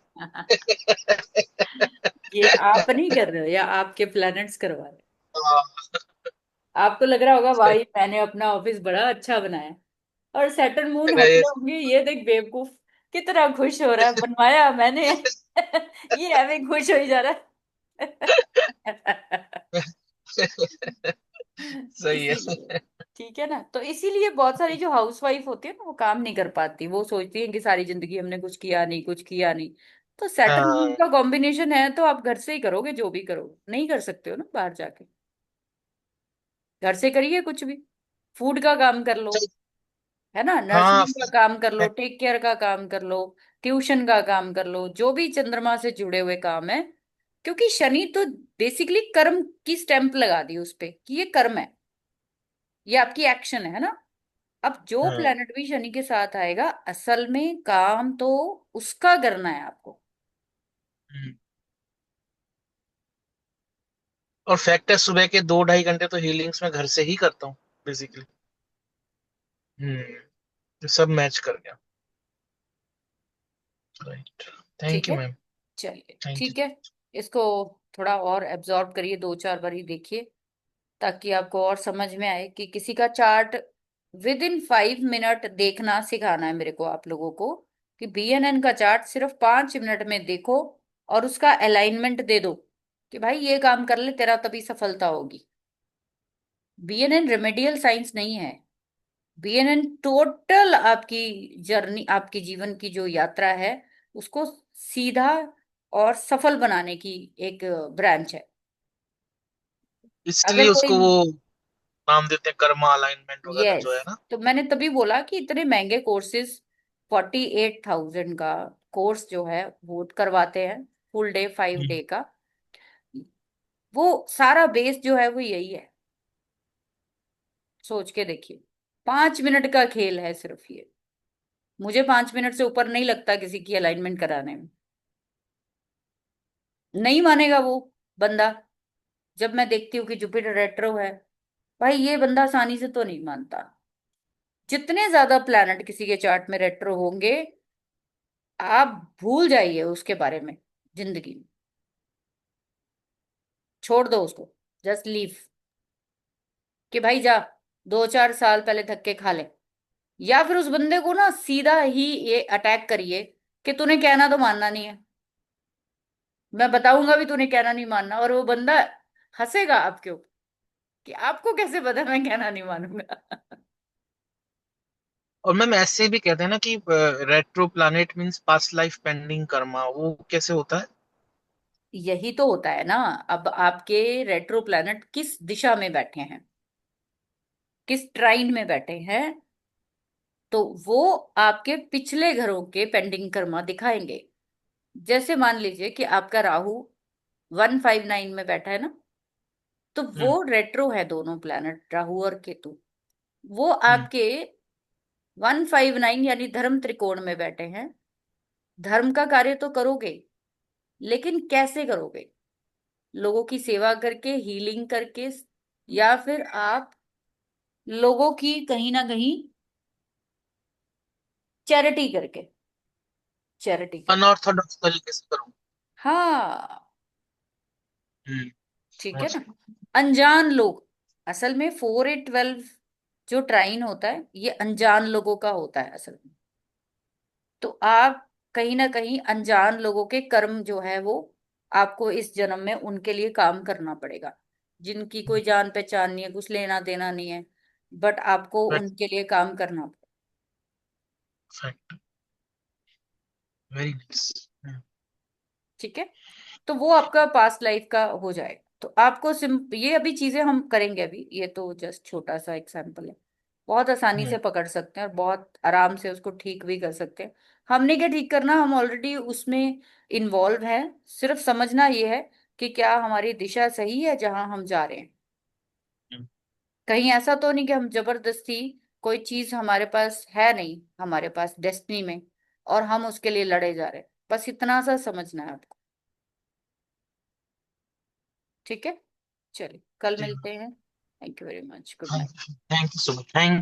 ये आप नहीं कर रहे हो या आपके प्लैनेट्स करवा रहे हो? हाँ, आपको लग रहा होगा सही। भाई मैंने अपना ऑफिस बड़ा अच्छा बनाया, और सैटर्न मून हंस अरे, रहे होंगे, ये देख बेवकूफ कितना खुश हो रहा है, बनवाया मैंने। ये हमें खुश हो ही जा रहा है। सही इसीलिए, है। ठीक है ना, तो इसीलिए बहुत सारी जो हाउस वाइफ होती है ना वो काम नहीं कर पाती, वो सोचती है कि सारी जिंदगी हमने कुछ किया नहीं, कुछ किया नहीं। तो सैटर्न मून हाँ का कॉम्बिनेशन है तो आप घर से ही करोगे, जो भी करोगे नहीं कर सकते हो ना बाहर जाके। घर से करिए कुछ भी, फूड का काम कर लो, है ना, हाँ। नर्सरी का काम कर लो, टेक केयर का काम कर लो, ट्यूशन का काम कर लो, जो भी चंद्रमा से जुड़े हुए काम है। क्योंकि शनि तो बेसिकली कर्म की स्टैंप लगा दी उस पे कि ये कर्म है, ये आपकी एक्शन है ना। अब जो हाँ। प्लेनेट भी शनि के साथ आएगा, असल में काम तो उसका करना है आपको। हम्म। और फैक्ट है सुबह के 2 ढाई घंटे तो हीलिंग्स में घर से ही करता हूँ बेसिकली। तो सब मैच कर गया। राइट। थैंक ठीक यू है, मैम। चलिए थैंक यू। ठीक है। इसको थोड़ा और एब्जॉर्ब करिए, 2 4 बारी देखिए, ताकि आपको और समझ में आए कि किसी का चार्ट विद इन 5 मिनट देखना सिखाना है मेरे को आप लोगों को, कि बीएनएन का चार्ट सिर्फ 5 मिनट में देखो और उसका अलाइनमेंट दे दो कि भाई ये काम कर ले, तेरा तभी सफलता होगी। बीएनएन रेमेडियल साइंस नहीं है, बीएनएन टोटल आपकी जर्नी, आपकी जीवन की जो यात्रा है उसको सीधा और सफल बनाने की एक ब्रांच है। इसलिए अगर कोई, उसको वो नाम देते हैं कर्मा अलाइनमेंट वगैरह यस, जो है ना। तो मैंने तभी बोला कि इतने महंगे कोर्सेज, 48,000 का कोर्स जो है वो करवाते हैं, फुल डे 5 डे का। वो सारा बेस जो है वो यही है, सोच के देखिए। 5 मिनट का खेल है सिर्फ ये, मुझे 5 मिनट से ऊपर नहीं लगता किसी की अलाइनमेंट कराने में। नहीं मानेगा वो बंदा, जब मैं देखती हूँ कि जुपिटर रेट्रो है, भाई ये बंदा आसानी से तो नहीं मानता। जितने ज्यादा प्लैनेट किसी के चार्ट में रेट्रो होंगे, आप भूल जाइए उसके बारे में जिंदगी में, छोड़ दो उसको, जस्ट लीव, कि भाई जा 2 4 साल पहले धक्के खा ले। या फिर उस बंदे को ना सीधा ही ये अटैक करिए कि तूने कहना तो मानना नहीं है, मैं बताऊंगा भी तूने कहना नहीं मानना, और वो बंदा हंसेगा आपके ऊपर कि आपको कैसे पता मैं कहना नहीं मानूंगा। और मैम ऐसे भी कहते हैं ना कि retro planet means past life pending Karma, वो कैसे होता है? यही तो होता है ना। अब आपके रेट्रो प्लैनेट किस दिशा में बैठे हैं, किस ट्राइन में बैठे हैं, तो वो आपके पिछले घरों के पेंडिंग कर्मा दिखाएंगे। जैसे मान लीजिए कि आपका राहु 159 में बैठा है ना, तो वो हम्म रेट्रो है, दोनों प्लैनेट राहु और केतु, वो हम्म आपके 159 यानी धर्म त्रिकोण में बैठे हैं। धर्म का कार्य तो करोगे, लेकिन कैसे करोगे? लोगों की सेवा करके, हीलिंग करके, या फिर आप लोगों की कहीं ना कहीं चैरिटी करके, चैरिटी करके। अनऑर्थोडॉक्स तरीके से करूँ। हाँ, हम्म। ठीक है समझ ना। गया। अनजान लोग, असल में 4 8 12 जो ट्राइन होता है ये अनजान लोगों का होता है असल में। तो आप कहीं ना कहीं अनजान लोगों के कर्म जो है वो आपको इस जन्म में उनके लिए काम करना पड़ेगा, जिनकी कोई जान पहचान नहीं है, कुछ लेना देना नहीं है, बट आपको उनके लिए काम करना पड़ेगा। परफेक्ट। Very nice. ठीक है, तो वो आपका पास्ट लाइफ का हो जाएगा। तो आपको ये अभी चीजें हम करेंगे, अभी ये तो जस्ट छोटा सा एग्जाम्पल है। बहुत आसानी से पकड़ सकते हैं और बहुत आराम से उसको ठीक भी कर सकते हैं। हमने क्या ठीक करना, हम ऑलरेडी उसमें इन्वॉल्व हैं। सिर्फ समझना ये है कि क्या हमारी दिशा सही है जहां हम जा रहे हैं। कहीं ऐसा तो नहीं कि हम जबरदस्ती, कोई चीज हमारे पास है नहीं हमारे पास डेस्टिनी में, और हम उसके लिए लड़े जा रहे हैं। बस इतना सा समझना है आपको। ठीक है, चलिए कल जी। मिलते हैं। Thank you very much, good night. Thank you so much. Thank you.